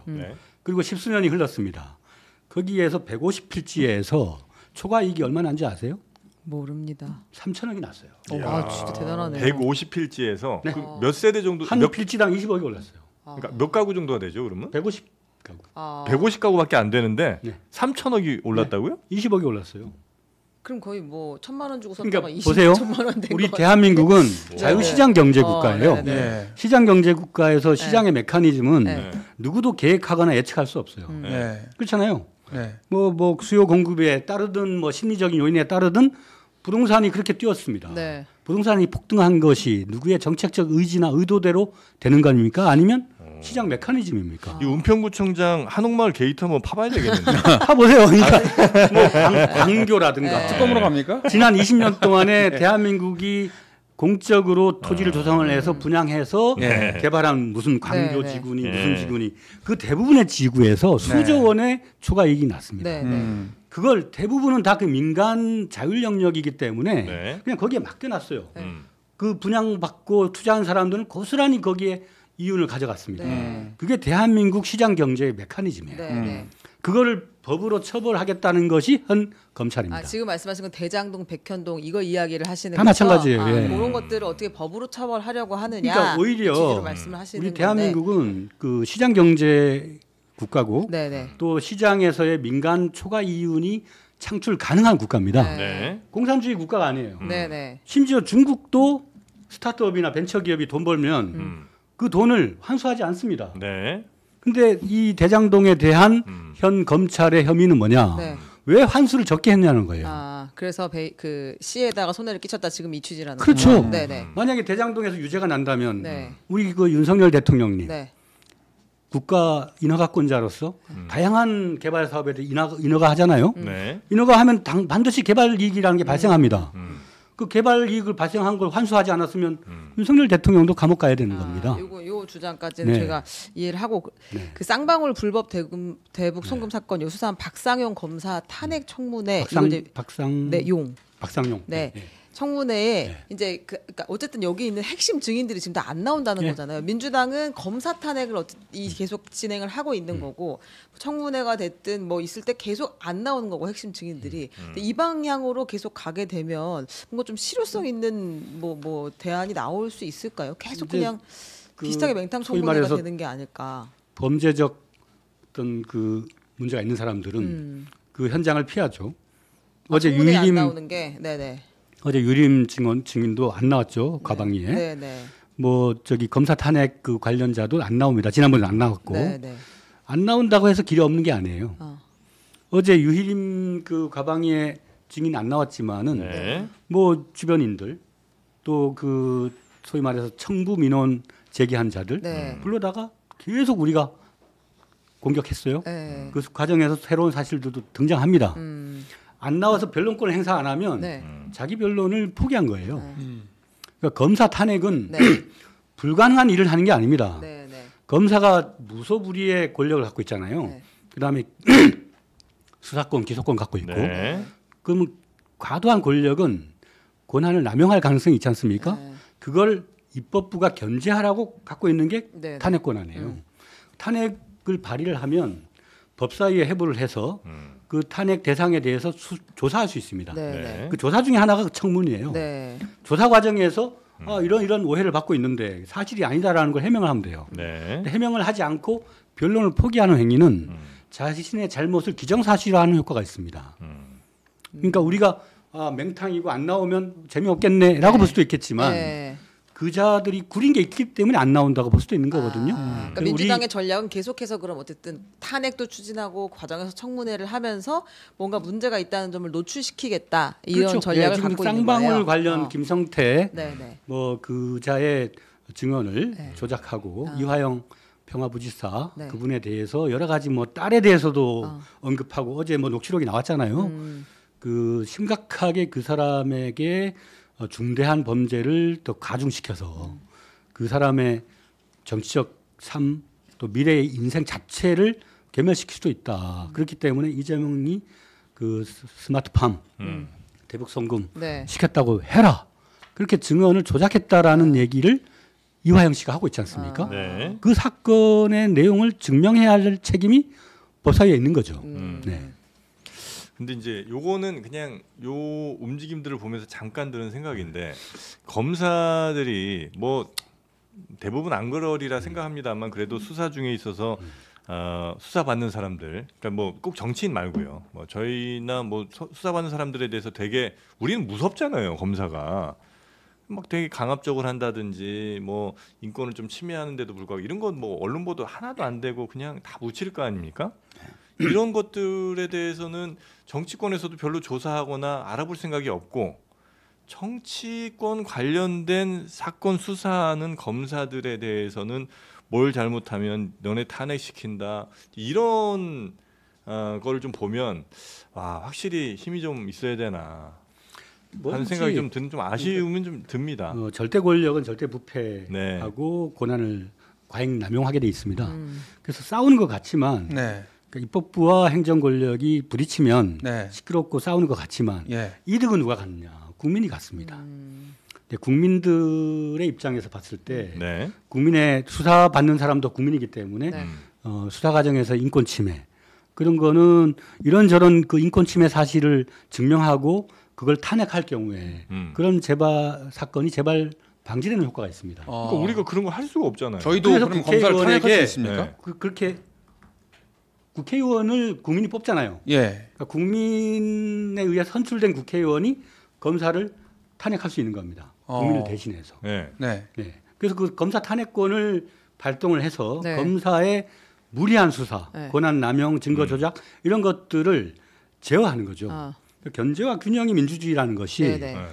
그리고 10수년이 흘렀습니다. 거기에서 150필지에서 초과 이익이 얼마 난지 아세요? 모릅니다. 3천억이 났어요. 아, 진짜 대단하네요. 150필지에서 네. 그 몇 세대 정도? 한 필지당 20억이 올랐어요. 그러니까 몇 가구 정도가 되죠, 그러면? 150가구. 150가구밖에 안 되는데 네. 3천억이 올랐다고요? 20억이 올랐어요. 그럼 거의 뭐 1,000만 원 주고 샀다가 그러니까 20, 보세요. 1,000만 원 된 우리 것 대한민국은 네. 자유시장 경제 국가예요. 네, 네. 시장 경제 국가에서 시장의 메커니즘은 네. 누구도 계획하거나 예측할 수 없어요. 네. 그렇잖아요. 네. 뭐 수요 공급에 따르든 뭐 심리적인 요인에 따르든 부동산이 그렇게 뛰었습니다. 네. 부동산이 폭등한 것이 누구의 정책적 의지나 의도대로 되는 거 아닙니까? 아니면 시장 메커니즘입니까? 이 은평구청장 한옥마을 게이트 한번 파봐야 되겠는데. 파보세요. 그러니까 뭐 광교라든가 특검으로 갑니까? 지난 20년 동안에 대한민국이 공적으로 토지를 조성을 해서 분양해서 개발한 무슨 광교 네, 지구니 무슨 지구니 그 대부분의 지구에서 수조 원의 초과 이익이 났습니다. 네, 네. 그걸 대부분은 다 그 민간 자율 영역이기 때문에 네. 그냥 거기에 맡겨놨어요. 그 분양받고 투자한 사람들은 고스란히 거기에 이윤을 가져갔습니다. 그게 대한민국 시장 경제의 메커니즘이에요. 네. 그거를 법으로 처벌하겠다는 것이 현 검찰입니다. 지금 말씀하신 건 대장동, 백현동 이거 이야기를 하시는 다 거죠? 마찬가지예요. 예. 그런 것들을 어떻게 법으로 처벌하려고 하느냐. 그러니까 오히려 취지로 말씀을 하시는 우리 건데. 대한민국은 그 시장 경제 국가고 네네. 또 시장에서의 민간 초과 이윤이 창출 가능한 국가입니다. 네. 공산주의 국가가 아니에요. 네네. 심지어 중국도 스타트업이나 벤처기업이 돈 벌면 그 돈을 환수하지 않습니다. 네. 근데 이 대장동에 대한 현 검찰의 혐의는 뭐냐? 네. 왜 환수를 적게 했냐는 거예요. 그래서 그 시에다가 손해를 끼쳤다 지금 이 취지라는 그렇죠. 거예요. 네네. 만약에 대장동에서 유죄가 난다면 네. 우리 그 윤석열 대통령님 네. 국가 인허가권자로서 다양한 개발 사업에 대해 인허가 하잖아요. 네. 인허가 하면 반드시 개발 이익이라는 게 발생합니다. 그 개발 이익을 발생한 걸 환수하지 않았으면 윤석열 대통령도 감옥 가야 되는 겁니다. 요 주장까지는 네. 제가 이해를 하고 네. 그 쌍방울 불법 대북 송금 사건 요 수사한 박상용 검사 탄핵 청문회 박상용. 네. 청문회에 이제 그러니까 어쨌든 여기 있는 핵심 증인들이 지금 다 안 나온다는 거잖아요. 민주당은 검사 탄핵을 계속 진행을 하고 있는 거고 청문회가 됐든 뭐 있을 때 계속 안 나오는 거고 핵심 증인들이 근데 이 방향으로 계속 가게 되면 뭔가 좀 실효성 있는 뭐 대안이 나올 수 있을까요? 계속 그냥 비슷하게 맹탕 청문회가 되는 게 아닐까. 범죄적 어떤 그 문제가 있는 사람들은 그 현장을 피하죠. 어제 청문회에 유일임 안 나오는 게 네네. 어제 유림 증인도 안 나왔죠. 과방위에. 네네. 뭐 저기 검사 탄핵 그 관련자도 안 나옵니다. 지난번에 안 나왔고. 네네. 안 나온다고 해서 길이 없는 게 아니에요. 어제 유희림 그 과방위에 증인 안 나왔지만은 뭐 주변인들 또 그 소위 말해서 청부 민원 제기한 자들 불러다가 계속 우리가 공격했어요. 그 과정에서 새로운 사실들도 등장합니다. 안 나와서 변론권을 행사 안 하면 자기 변론을 포기한 거예요. 그러니까 검사 탄핵은 불가능한 일을 하는 게 아닙니다. 검사가 무소불위의 권력을 갖고 있잖아요. 그다음에 수사권, 기소권 갖고 있고. 그러면 과도한 권력은 권한을 남용할 가능성이 있지 않습니까? 그걸 입법부가 견제하라고 갖고 있는 게 탄핵 권한이에요. 탄핵을 발의를 하면 법사위에 해부를 해서 그 탄핵 대상에 대해서 조사할 수 있습니다. 그 조사 중에 하나가 청문이에요. 조사 과정에서 이런 오해를 받고 있는데 사실이 아니다라는 걸 해명을 하면 돼요. 해명을 하지 않고 변론을 포기하는 행위는 자신의 잘못을 기정사실화하는 효과가 있습니다. 그러니까 우리가 맹탕이고 안 나오면 재미없겠네라고 볼 수도 있겠지만 그 자들이 구린 게 있기 때문에 안 나온다고 볼 수도 있는 거거든요. 그러니까 민주당의 전략은 계속해서 그럼 어쨌든 탄핵도 추진하고 과정에서 청문회를 하면서 뭔가 문제가 있다는 점을 노출시키겠다 이런 그렇죠. 전략을 지금 갖고 있는 거예요. 쌍방울 관련 김성태 네네. 뭐 그자의 증언을 조작하고 이화영 평화부지사 그분에 대해서 여러 가지 뭐 딸에 대해서도 언급하고 어제 뭐 녹취록이 나왔잖아요. 그 심각하게 그 사람에게 중대한 범죄를 더 가중시켜서 그 사람의 정치적 삶 또 미래의 인생 자체를 괴멸시킬 수도 있다. 그렇기 때문에 이재명이 그 스마트팜 대북 송금 시켰다고 해라. 그렇게 증언을 조작했다라는 얘기를 이화영 씨가 하고 있지 않습니까? 네. 그 사건의 내용을 증명해야 할 책임이 법사위에 있는 거죠. 네. 근데 이제 요거는 그냥 요 움직임들을 보면서 잠깐 드는 생각인데 검사들이 뭐 대부분 안 그러리라 생각합니다만 그래도 수사 중에 있어서 수사 받는 사람들, 그러니까 뭐 꼭 정치인 말고요. 뭐 저희나 뭐 수사 받는 사람들에 대해서 되게 우리는 무섭잖아요. 검사가 막 되게 강압적으로 한다든지 뭐 인권을 좀 침해하는데도 불구하고 이런 건 뭐 언론 보도 하나도 안 되고 그냥 다 묻힐 거 아닙니까? 이런 것들에 대해서는 정치권에서도 별로 조사하거나 알아볼 생각이 없고 정치권 관련된 사건 수사하는 검사들에 대해서는 뭘 잘못하면 너네 탄핵시킨다 이런 거를 좀 보면 와 확실히 힘이 좀 있어야 되나 하는 생각이 좀 아쉬움은 좀 듭니다. 절대 권력은 절대 부패하고 네. 권한을 과잉 남용하게 돼 있습니다. 그래서 싸우는 것 같지만 네. 그러니까 입법부와 행정 권력이 부딪히면 네. 시끄럽고 싸우는 것 같지만 예. 이득은 누가 갖느냐? 국민이 갖습니다. 국민들의 입장에서 봤을 때 네. 국민의 수사 받는 사람도 국민이기 때문에 네. 수사 과정에서 인권 침해 그런 거는 이런저런 그 인권 침해 사실을 증명하고 그걸 탄핵할 경우에 그런 재발 사건이 재발 방지되는 효과가 있습니다. 그러니까 우리가 그런 거 할 수가 없잖아요. 저희도 그럼 검사를 탄핵할 수 있습니까? 네. 그렇게 국회의원을 국민이 뽑잖아요. 예. 그러니까 국민에 의해 선출된 국회의원이 검사를 탄핵할 수 있는 겁니다. 국민을 대신해서. 네. 네. 네. 그래서 그 검사 탄핵권을 발동을 해서 네. 검사의 무리한 수사, 네. 권한 남용, 증거 조작 이런 것들을 제어하는 거죠. 아. 견제와 균형이 민주주의라는 것이 네네. 네.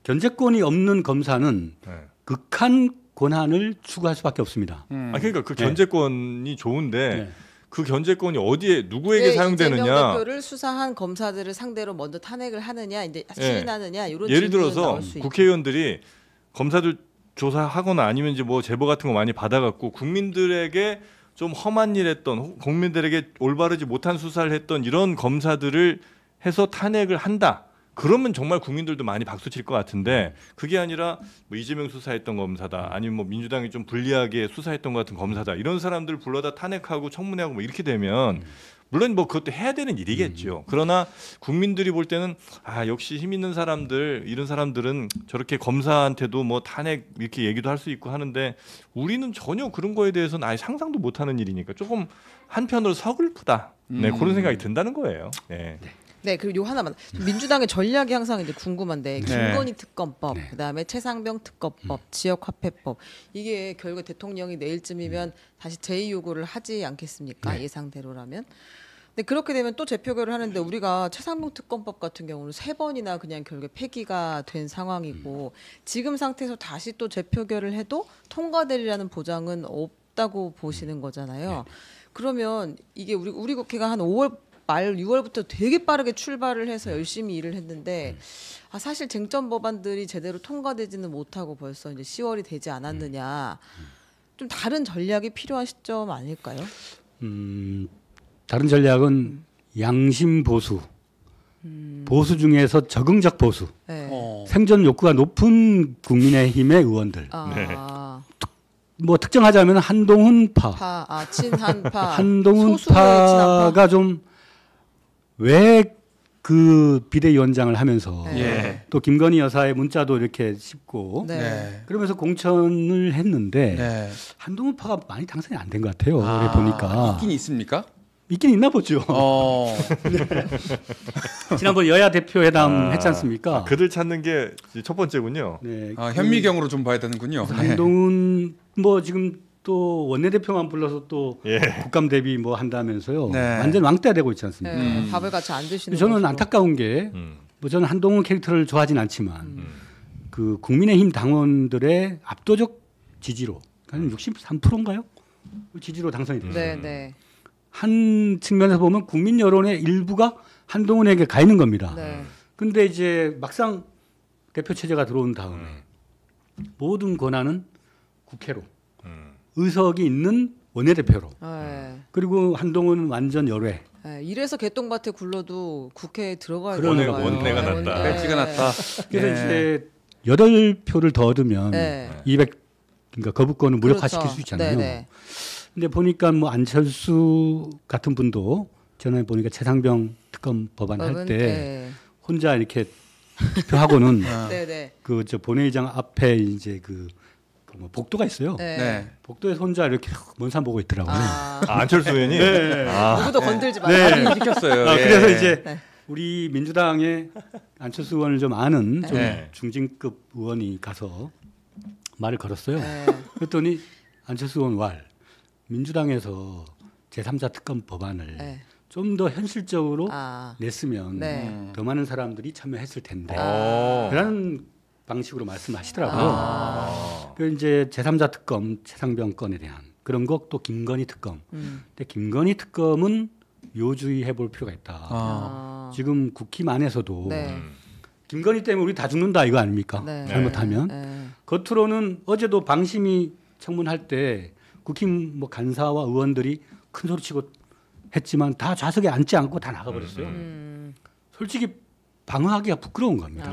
견제권이 없는 검사는 네. 극한 권한을 추구할 수밖에 없습니다. 그러니까 그 견제권이 좋은데 네. 그 견제권이 어디에 누구에게 이재명 사용되느냐? 대표를 수사한 검사들을 상대로 먼저 탄핵을 하느냐, 이제 시인하느냐 이런 예를 질문은 들어서 나올 수 국회의원들이 검사들 조사하거나 아니면 이제 뭐 제보 같은 거 많이 받아갖고 국민들에게 좀 험한 일 했던 국민들에게 올바르지 못한 수사를 했던 이런 검사들을 해서 탄핵을 한다. 그러면 정말 국민들도 많이 박수 칠 것 같은데 그게 아니라 뭐 이재명 수사했던 검사다 아니면 뭐 민주당이 좀 불리하게 수사했던 것 같은 검사다 이런 사람들 불러다 탄핵하고 청문회하고 뭐 이렇게 되면 물론 뭐 그것도 해야 되는 일이겠죠. 그러나 국민들이 볼 때는 아 역시 힘 있는 사람들 이런 사람들은 저렇게 검사한테도 뭐 탄핵 이렇게 얘기도 할 수 있고 하는데 우리는 전혀 그런 거에 대해서는 아예 상상도 못하는 일이니까 조금 한편으로 서글프다. 네 그런 생각이 든다는 거예요. 네. 네, 그리고 요 하나만 민주당의 전략이 항상 이제 궁금한데 김건희 특검법, 그다음에 최상병 특검법, 지역화폐법 이게 결국 대통령이 내일쯤이면 다시 제의 요구를 하지 않겠습니까? 예상대로라면. 근데 그렇게 되면 또 재표결을 하는데 우리가 최상병 특검법 같은 경우는 3번이나 그냥 결국에 폐기가 된 상황이고 지금 상태에서 다시 또 재표결을 해도 통과되리라는 보장은 없다고 보시는 거잖아요. 그러면 이게 우리 국회가 한 5월 말 6월부터 되게 빠르게 출발을 해서 열심히 일을 했는데 사실 쟁점 법안들이 제대로 통과되지는 못하고 벌써 이제 10월이 되지 않았느냐. 좀 다른 전략이 필요한 시점 아닐까요? 다른 전략은 양심 보수. 보수 중에서 적응적 보수. 네. 생존 욕구가 높은 국민의힘의 의원들. 뭐 특정하자면 한동훈파. 친한파. 한동훈파가 좀 왜 그 비대위원장을 하면서 또 김건희 여사의 문자도 이렇게 씹고 그러면서 공천을 했는데 한동훈파가 많이 당선이 안 된 것 같아요. 올해 보니까. 있긴 있습니까? 있긴 있나 보죠. 지난번 여야 대표 회담 했지 않습니까? 그들 찾는 게 첫 번째군요. 네, 현미경으로 좀 봐야 되는군요. 한동훈 뭐 지금 또 원내대표만 불러서 또 국감 대비 뭐 한다면서요. 완전 왕따 되고 있지 않습니까? 밥을 같이 안 드시는 저는 것으로. 안타까운 게 뭐 저는 한동훈 캐릭터를 좋아하진 않지만 그 국민의힘 당원들의 압도적 지지로 한 63%인가요? 지지로 당선이 됐어요. 네. 한 측면에서 보면 국민 여론의 일부가 한동훈에게 가 있는 겁니다. 근데 이제 막상 대표 체제가 들어온 다음에 모든 권한은 국회로 의석이 있는 원내대표로 그리고 한동훈은 완전 열외. 이래서 개똥밭에 굴러도 국회에 들어가야 되는 거예요. 원내가 낫다. 배지가 낫다. 그래서 이제 8표를 더 얻으면 그러니까 거부권을 무력화시킬 그렇죠. 수 있잖아요. 네네. 근데 보니까 뭐 안철수 같은 분도 전에 보니까 최상병 특검 법안 할 때 혼자 이렇게 투표하고는 그 저 본회의장 앞에 이제 그 뭐 복도가 있어요. 네. 복도에서 혼자 이렇게 먼 산 보고 있더라고요. 안철수 의원이 누구도 건들지 말라고 시켰어요. 그래서 이제 우리 민주당의 안철수 의원을 좀 아는 좀 중진급 의원이 가서 말을 걸었어요. 그랬더니 안철수 의원 왈 민주당에서 제3자 특검 법안을 좀 더 현실적으로 냈으면 더 많은 사람들이 참여했을 텐데 그런 방식으로 말씀하시더라고요. 그 이제 제3자 특검 최상병 건에 대한 그런 것 또 김건희 특검. 근데 김건희 특검은 요주의 해볼 필요가 있다. 지금 국힘 안에서도 김건희 때문에 우리 다 죽는다 이거 아닙니까? 잘못하면 겉으로는 어제도 방심위 청문할 때 국힘 뭐 간사와 의원들이 큰 소리치고 했지만 다 좌석에 앉지 않고 다 나가버렸어요. 솔직히 방어하기가 부끄러운 겁니다.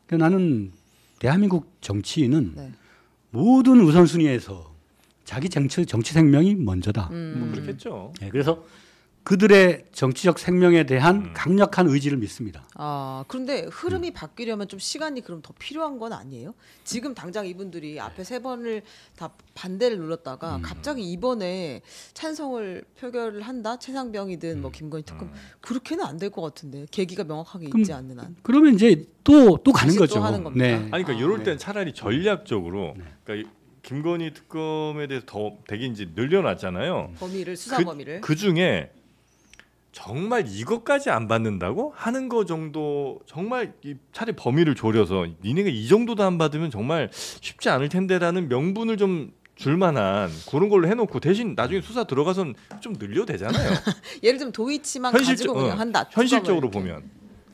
그러니까 나는 대한민국 정치인은 모든 우선순위에서 자기 정치 생명이 먼저다. 뭐 그렇겠죠. 그래서 그들의 정치적 생명에 대한 강력한 의지를 믿습니다. 그런데 흐름이 바뀌려면 좀 시간이 그럼 더 필요한 건 아니에요? 지금 당장 이분들이 앞에 3번을 다 반대를 눌렀다가 갑자기 이번에 찬성을 표결을 한다? 최상병이든 뭐 김건희 특검 그렇게는 안 될 것 같은데 계기가 명확하게 있지 않는 한. 그러면 이제 또 가는 거죠. 또 하는 겁니다. 아니 그러니까 이럴 땐 차라리 전략적으로 그러니까 김건희 특검에 대해서 더 되게 이제 늘려놨잖아요. 범위를 수사 범위를. 그 중에 정말 이것까지 안 받는다고 하는 거 정도 정말 차라리 범위를 졸여서 니네가 이 정도도 안 받으면 정말 쉽지 않을 텐데라는 명분을 좀 줄만한 그런 걸로 해놓고 대신 나중에 수사 들어가선 좀 늘려도 되잖아요. 예를 들면 도이치만 가지고 그냥 한다. 현실적으로 보면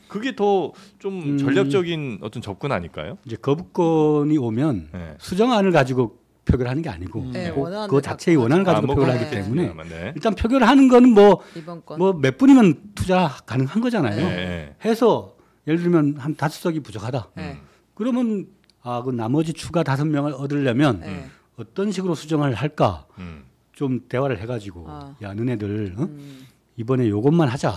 그게 더 좀 전략적인 어떤 접근 아닐까요? 이제 거부권이 오면 수정안을 가지고 표결하는 게 아니고 그 자체의 원안을 가지고 표결하기 때문에 일단 표결하는 거는 뭐 몇 분이면 투자 가능한 거잖아요. 해서 예를 들면 한 5석이 부족하다. 그러면 그 나머지 추가 5명을 얻으려면 어떤 식으로 수정을 할까 좀 대화를 해가지고 야 너네들 이번에 요것만 하자.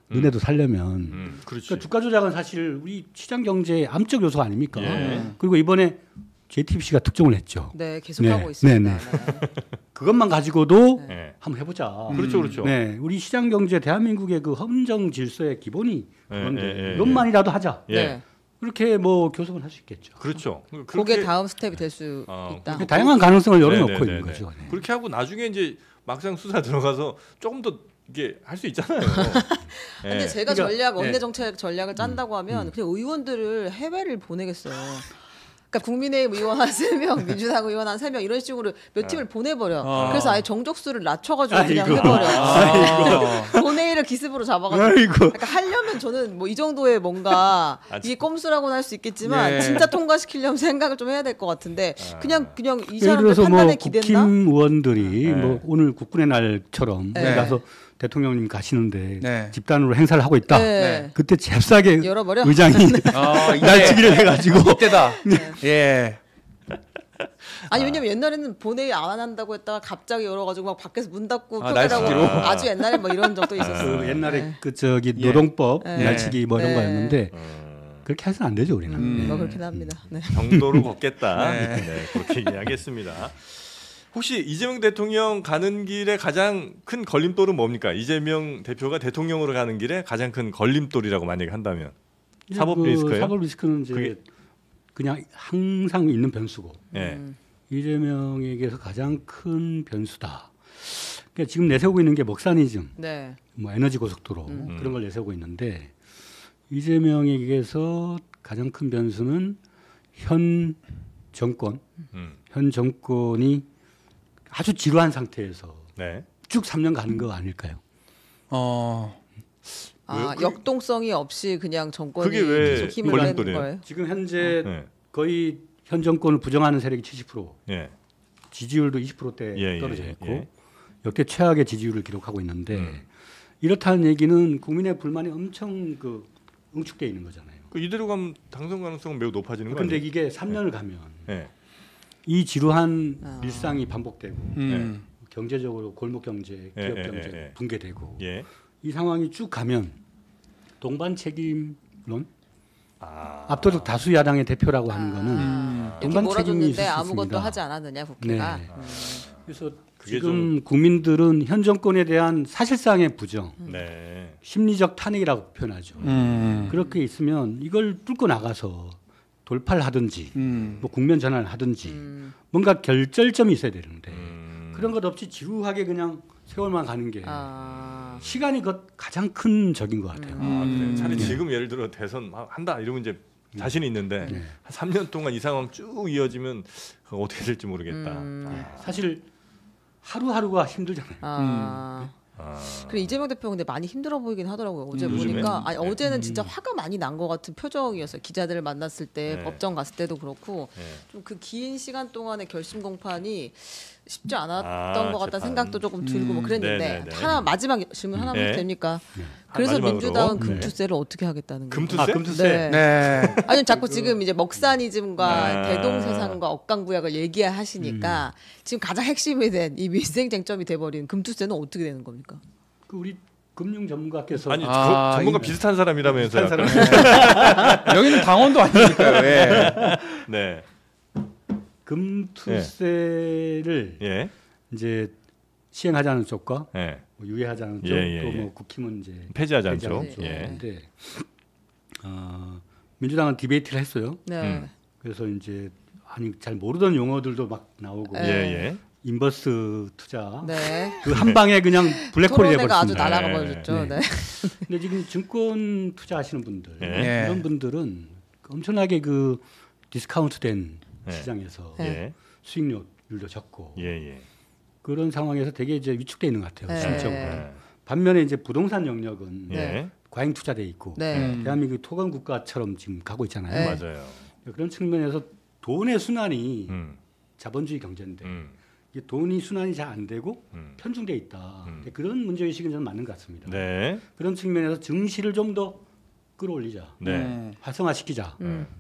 너네도 살려면 그러니까 주가 조작은 사실 우리 시장 경제의 암적 요소 아닙니까? 그리고 이번에 JTBC가 특종을 했죠. 네, 계속 하고 있습니다. 그것만 가지고도 한번 해보자. 그렇죠. 네, 우리 시장 경제 대한민국의 그 헌정 질서의 기본이 그런데 이것만이라도 하자. 그렇게 뭐 교섭을 할 수 있겠죠. 그렇죠. 그게 다음 스텝이 될 수 있다. 다양한 가능성을 열어놓고 있는 거죠. 그렇게 하고 나중에 이제 막상 수사 들어가서 조금 더 이게 할 수 있잖아요. 근데 제가 원내 정책 전략을 짠다고 하면 그냥 의원들을 해외를 보내겠어요. 그러니까 국민의힘 의원 한 3명, 민주당 의원 한 3명 이런 식으로 몇 팀을 보내버려. 그래서 아예 정족수를 낮춰가지고 그냥 해버려. 본회의를 기습으로 잡아가지고. 그러니까 하려면 저는 뭐 이 정도의 뭔가 이게 꼼수라고는 할 수 있겠지만 진짜 통과시키려면 생각을 좀 해야 될 것 같은데 그냥 이 사람들 판단에 뭐 기댄다. 국힘 의원들이 뭐 오늘 국군의 날처럼 가서 대통령님 가시는데 집단으로 행사를 하고 있다. 그때 잽싸게 열어버려? 의장이 날치기를 해가지고 이때다. 아니 왜냐면 옛날에는 본회의 안 한다고 했다가 갑자기 열어가지고 막 밖에서 문 닫고 표결하고 아주 옛날에 뭐 이런 적도 있었어요. 옛날에 그 노동법 날치기 뭐 이런 거였는데 그렇게 해서는 안 되죠 우리는. 뭐 그렇긴 합니다. 정도로 걷겠다. 그렇게 이야기했습니다. 혹시 이재명 대통령 가는 길에 가장 큰 걸림돌은 뭡니까? 이재명 대표가 대통령으로 가는 길에 가장 큰 걸림돌이라고 만약에 한다면 사법 리스크예요? 사법 리스크는 이제 그냥 항상 있는 변수고 이재명에게서 가장 큰 변수다. 그러니까 지금 내세우고 있는 게 먹사니즘, 뭐 에너지 고속도로 그런 걸 내세우고 있는데 이재명에게서 가장 큰 변수는 현 정권이 아주 지루한 상태에서 쭉 3년 가는 거 아닐까요? 역동성이 없이 그냥 정권이 그게 왜 계속 힘을 내는 거예요? 지금 현재 거의 현 정권을 부정하는 세력이 70%, 지지율도 20%대 떨어져 있고 역대 최악의 지지율을 기록하고 있는데 이렇다는 얘기는 국민의 불만이 엄청 응축돼 있는 거잖아요. 이대로 가면 당선 가능성은 매우 높아지는 거예요. 그런데 이게 3년을 가면 이 지루한 일상이 반복되고 경제적으로 골목 경제, 기업 경제 붕괴되고 이 상황이 쭉 가면 동반 책임론 압도적 다수 야당의 대표라고 하는 거는 동반 책임이 있을 수 있습니다. 아무것도 하지 않았느냐 국회가. 네. 그래서 지금 국민들은 현 정권에 대한 사실상의 부정, 심리적 탄핵이라고 표현하죠. 그렇게 있으면 이걸 뚫고 나가서 돌파를 하든지 뭐 국면 전환을 하든지 뭔가 결절점이 있어야 되는데 그런 것 없이 지루하게 그냥 세월만 가는 게 시간이 가장 큰 적인 것 같아요. 그래. 차라리 지금 예를 들어 대선 한다 이러면 이제 자신이 있는데 한 3년 동안 이 상황 쭉 이어지면 어떻게 될지 모르겠다. 사실 하루하루가 힘들잖아요. 그래 이재명 대표 근데 많이 힘들어 보이긴 하더라고요. 어제 보니까 어제는 진짜 화가 많이 난 것 같은 표정이었어요. 기자들을 만났을 때 법정 갔을 때도 그렇고 좀 그 긴 시간 동안의 결심 공판이 쉽지 않았던 것 같다는 생각도 조금 들고 뭐 그랬는데 하나 마지막 질문 하나만 해도 됩니까? 그래서 마지막으로. 민주당은 금투세를 어떻게 하겠다는 거예요? 금투세? 금투세? 네. 아니 자꾸 지금 이제 먹사니즘과 대동세상과 억강부약을 얘기하시니까 지금 가장 핵심이 된 이 밀생 쟁점이 돼버린 금투세는 어떻게 되는 겁니까? 그 우리 금융 전문가께서 아니 전문가 비슷한 사람이라면서요. 여기는 당원도 아니니까요. 네. 금투세를 이제 시행하자는 쪽과 뭐 유예하자는 쪽, 또 뭐 국힘은 이제 폐지하자는 쪽. 근데 민주당은 디베이트를 했어요. 네. 그래서 이제 잘 모르던 용어들도 막 나오고 인버스 투자 그 한 방에 그냥 블랙홀이 돼버렸습니다. 아주 날아가 버렸죠. 네. 근데 지금 증권 투자하시는 분들 이런 분들은 엄청나게 그 디스카운트된 시장에서 수익률도 적고 그런 상황에서 되게 이제 위축돼 있는 것 같아요. 심적으로. 반면에 이제 부동산 영역은 과잉 투자돼 있고 대한민국 토건 국가처럼 지금 가고 있잖아요. 맞아요. 그런 측면에서 돈의 순환이 자본주의 경제인데 이게 돈이 순환이 잘 안 되고 편중돼 있다. 그런 문제 의식은 저는 맞는 것 같습니다. 그런 측면에서 증시를 좀 더 끌어올리자, 활성화시키자.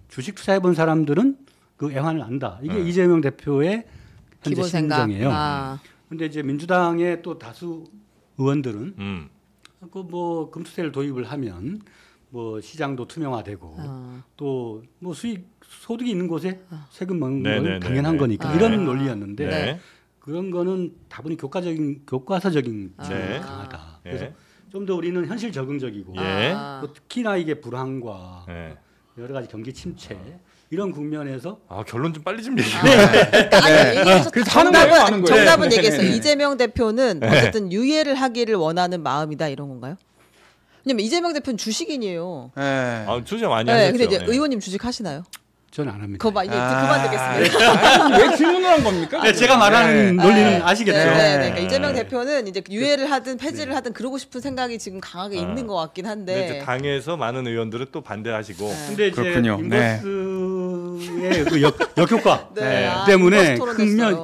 주식 투자해본 사람들은 그 애환을 안다. 이게 이재명 대표의 현재 심정이에요. 그런데 이제 민주당의 또 다수 의원들은 그 뭐 금투세를 도입을 하면 뭐 시장도 투명화되고 또 뭐 소득이 있는 곳에 세금 먹는 건 당연한 거니까 이런 논리였는데 그런 거는 다분히 교과서적인 측면이 강하다. 그래서 좀 더 우리는 현실 적응적이고 또 특히나 이게 불황과 여러 가지 경기 침체 이런 국면에서 결론 좀 빨리 좀 얘기해. 그래서 정답은 얘기했어요. 이재명 대표는 어쨌든 유예를 하기를 원하는 마음이다 이런 건가요? 왜냐면 이재명 대표는 주식인이에요. 주식 많이 하셨죠. 근데 이제 의원님 주식 하시나요? 저는 안 합니다. 그거 이제 그만 듣겠습니다. 왜 질문을 한 겁니까? 제가 말하는 논리는 아시겠죠. 그러니까 이재명 대표는 이제 유예를 하든 폐지를 하든 그러고 싶은 생각이 지금 강하게 있는 것 같긴 한데. 이제 당에서 많은 의원들은 또 반대하시고. 근데 이제 인버스의 그 역효과 때문에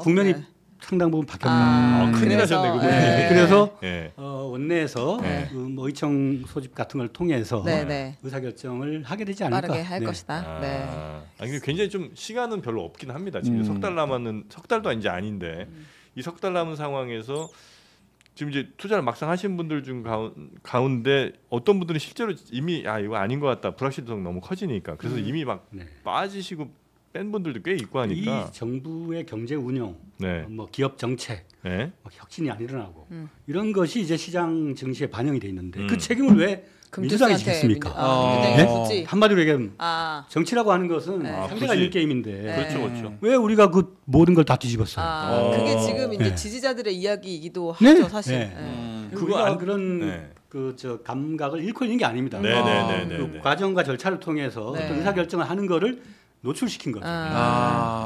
국면이 상당 부분 바뀌었습니다. 큰일 나셨네 그거. 그래서 원내에서 뭐 의청 소집 같은 걸 통해서 의사결정을 하게 되지 않을까. 빠르게 할 것이다. 근데 굉장히 좀 시간은 별로 없긴 합니다. 지금 석 달도 이제 아닌데 이 석 달 남은 상황에서 지금 이제 투자를 막상 하신 분들 중 가운데 어떤 분들은 실제로 이미 이거 아닌 것 같다. 불확실성이 너무 커지니까 그래서 이미 막 빠지시고 뺀 분들도 꽤 있고 하니까 이 정부의 경제 운영, 뭐 기업 정책, 혁신이 안 일어나고 이런 것이 이제 시장 증시에 반영이 돼 있는데 그 책임을 왜 민주당이 지겠습니까? 한마디로 얘기하면 정치라고 하는 것은 상대가 있는 게임인데 그렇죠. 왜 우리가 그 모든 걸 다 뒤집었어요? 그게 지금 이제 지지자들의 이야기이기도 하죠, 사실. 그거 그런 저 감각을 잃고 있는 게 아닙니다. 그 과정과 절차를 통해서 어떤 의사 결정을 하는 거를 노출시킨 거죠.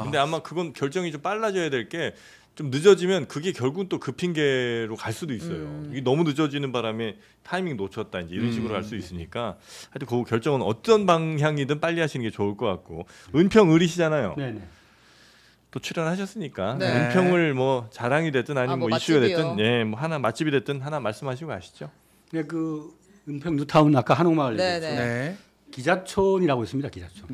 근데 아마 그건 결정이 좀 빨라져야 될 게 좀 늦어지면 그게 결국은 또 그 핑계로 갈 수도 있어요. 이게 너무 늦어지는 바람에 타이밍 놓쳤다 이제 이런 식으로 갈 수 있으니까 하여튼 그 결정은 어떤 방향이든 빨리 하시는 게 좋을 것 같고 은평을이시잖아요. 또 출연하셨으니까 은평을 뭐 자랑이 됐든 아니면 뭐 이슈가 됐든 뭐 하나 맛집이 됐든 하나 말씀하시고 가시죠. 그 은평 뉴타운 아까 한옥마을 얘기했죠. 기자촌이라고 있습니다. 기자촌.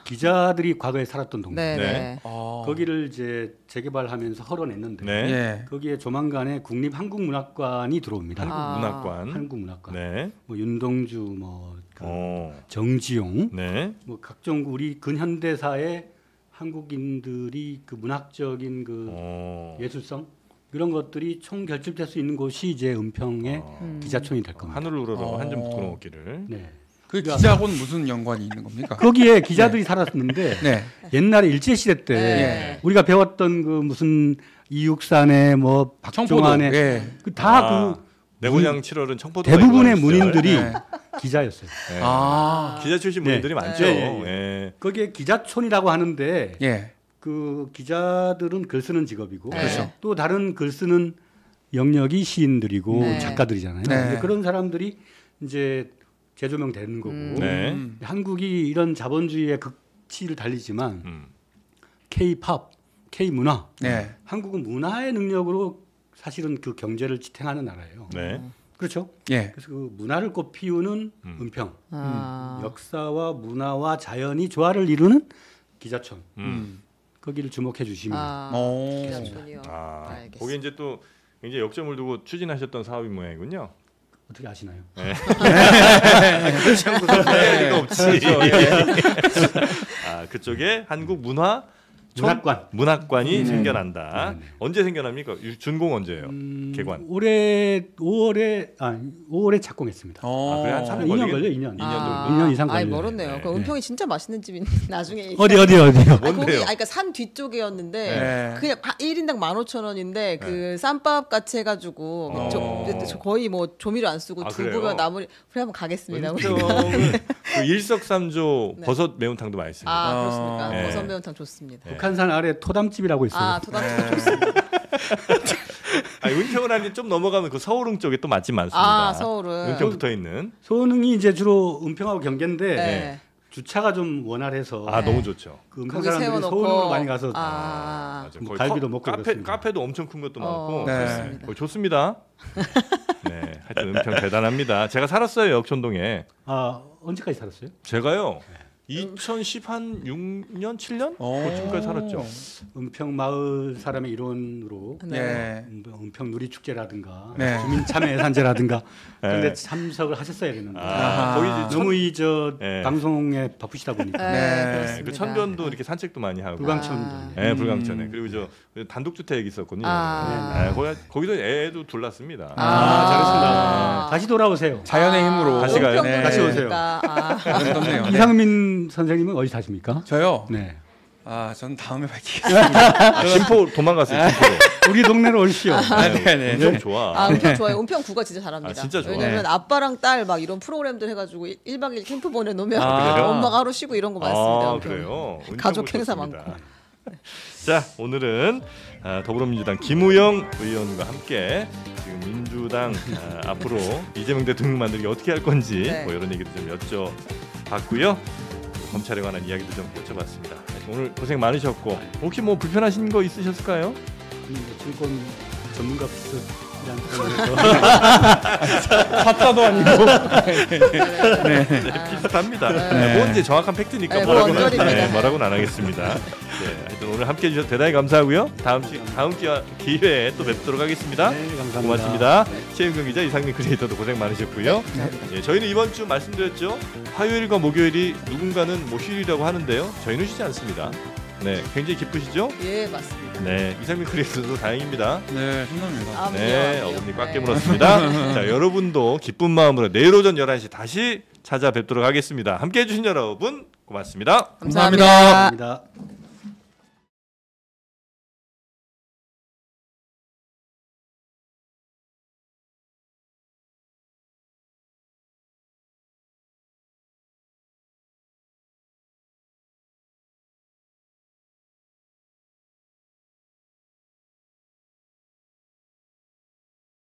기자들이 과거에 살았던 동네. 거기를 이제 재개발하면서 헐어냈는데 네. 거기에 조만간에 국립한국문학관이 들어옵니다. 한국문학관. 한국문학관. 네. 뭐 윤동주, 정지용, 네. 뭐 각종 우리 근현대사의 한국인들이 그 문학적인 그 예술성 이런 것들이 총 결집될 수 있는 곳이 이제 은평의 기자촌이 될 겁니다. 하늘을 우러러 한 점 붙어놓기를. 네. 그 기자하고는 무슨 연관이 있는 겁니까? 거기에 기자들이 살았는데 네. 옛날에 일제 시대 때 우리가 배웠던 그 무슨 이육산에 뭐 박종환에 다 그 내고장 7월은 청포도 대부분의 문인들이 기자였어요. 네. 기자 출신 문인들이 많죠. 네. 거기에 기자촌이라고 하는데 그 기자들은 글 쓰는 직업이고 또 다른 글 쓰는 영역이 시인들이고 작가들이잖아요. 근데 그런 사람들이 이제 재조명되는 거고 한국이 이런 자본주의의 극치를 달리지만 K-팝, K-문화, 한국은 문화의 능력으로 사실은 그 경제를 지탱하는 나라예요. 그렇죠? 그래서 그 문화를 꽃피우는 은평, 역사와 문화와 자연이 조화를 이루는 기자촌. 거기를 주목해 주시면. 기자촌이요. 거기 이제 또 굉장히 역점을 두고 추진하셨던 사업인 모양이군요. 어떻게 아시나요? 그렇지 않고 가 없지. 그쪽에 한국 문학관이 생겨난다. 언제 생겨납니까? 준공 언제예요? 개관. 올해 5월에 착공했습니다. 그래 한 3년 2년 걸려 2년. 2년 이상 걸려요. 멀었네요. 그 은평이 진짜 맛있는 집이 나중에 어디요? 뭔데요? 그러니까 산 뒤쪽이었는데 그냥 1인당 15,000원인데 그 쌈밥 같이 해가지고 거의 뭐 조미료 안 쓰고 두부면 나물이 그래 한번 가겠습니다. 그 일석삼조 버섯 매운탕도 맛있습니다. 그렇습니까? 버섯 매운탕 좋습니다. 북한산 아래 토담집이라고 있어요. 토담집 좋습니다. 은평을 아니 좀 넘어가면 그 서울흥 쪽에 또 맛집 많습니다. 서울은 은평 붙어 있는. 서울흥이 이제 주로 은평하고 경계인데 주차가 좀 원활해서 너무 좋죠. 그 은평 사람들이 서울흥으로 많이 가서 뭐 갈비도 먹고 카페도 엄청 큰 것도 많고 그렇습니다. 좋습니다. 네, 하여튼 은평 대단합니다. 제가 살았어요 역촌동에. 언제까지 살았어요? 제가요. 2016년 7년 그쯤까지 살았죠. 은평 마을 사람의 일원으로 은평 누리 축제라든가 주민 참여 예산제라든가 그런데 참석을 하셨어야 되는데 거기 너무 방송에 바쁘시다 보니까 그 천변도 이렇게 산책도 많이 하고 불광천도 불광천에 그리고 저 단독주택 있었거든요. 거기서 애도 둘렀습니다. 잘했습니다. 다시 돌아오세요. 자연의 힘으로 다시 가요. 다시 오세요. 이상민 선생님은 어디 사십니까? 저요? 네. 전 다음에 밝히겠습니다. 김포 도망갔어요. 김포로. 우리 동네로 오시오. 은평 좋아. 은평 좋아요. 은평구가 진짜 잘합니다. 진짜 좋아. 왜냐면 아빠랑 딸 막 이런 프로그램들 해가지고 1박 2일 캠프 보내놓으면 엄마가 하루 쉬고 이런 거 많습니다. 그래요? 가족 행사 많고. 자, 오늘은 더불어민주당 김우영 의원과 함께 지금 민주당 앞으로 이재명 대통령 만들기 어떻게 할 건지 뭐 이런 얘기도 좀 여쭤봤고요. 검찰에 관한 이야기도 좀 여쭤봤습니다. 오늘 고생 많으셨고 혹시 뭐 불편하신 거 있으셨을까요? 증권 전문가 사자도 아니고 비슷합니다. 뭐 이제 정확한 팩트니까 뭐라고는 안 하겠습니다. 하여튼 오늘 함께해 주셔서 대단히 감사하고요. 다음 기회에 또 뵙도록 하겠습니다. 감사합니다. 고맙습니다. 최윤경 기자, 이상민 크리에이터도 고생 많으셨고요. 저희는 이번 주 말씀드렸죠. 화요일과 목요일이 누군가는 뭐 휴일이라고 하는데요. 저희는 쉬지 않습니다. 네, 굉장히 기쁘시죠? 예, 맞습니다. 네, 이상민 크리에이터도 다행입니다. 네, 신납니다. 네, 어금니 꽉 깨물었습니다. 자, 여러분도 기쁜 마음으로 내일 오전 11시 다시 찾아뵙도록 하겠습니다. 함께해 주신 여러분 고맙습니다. 감사합니다. 감사합니다.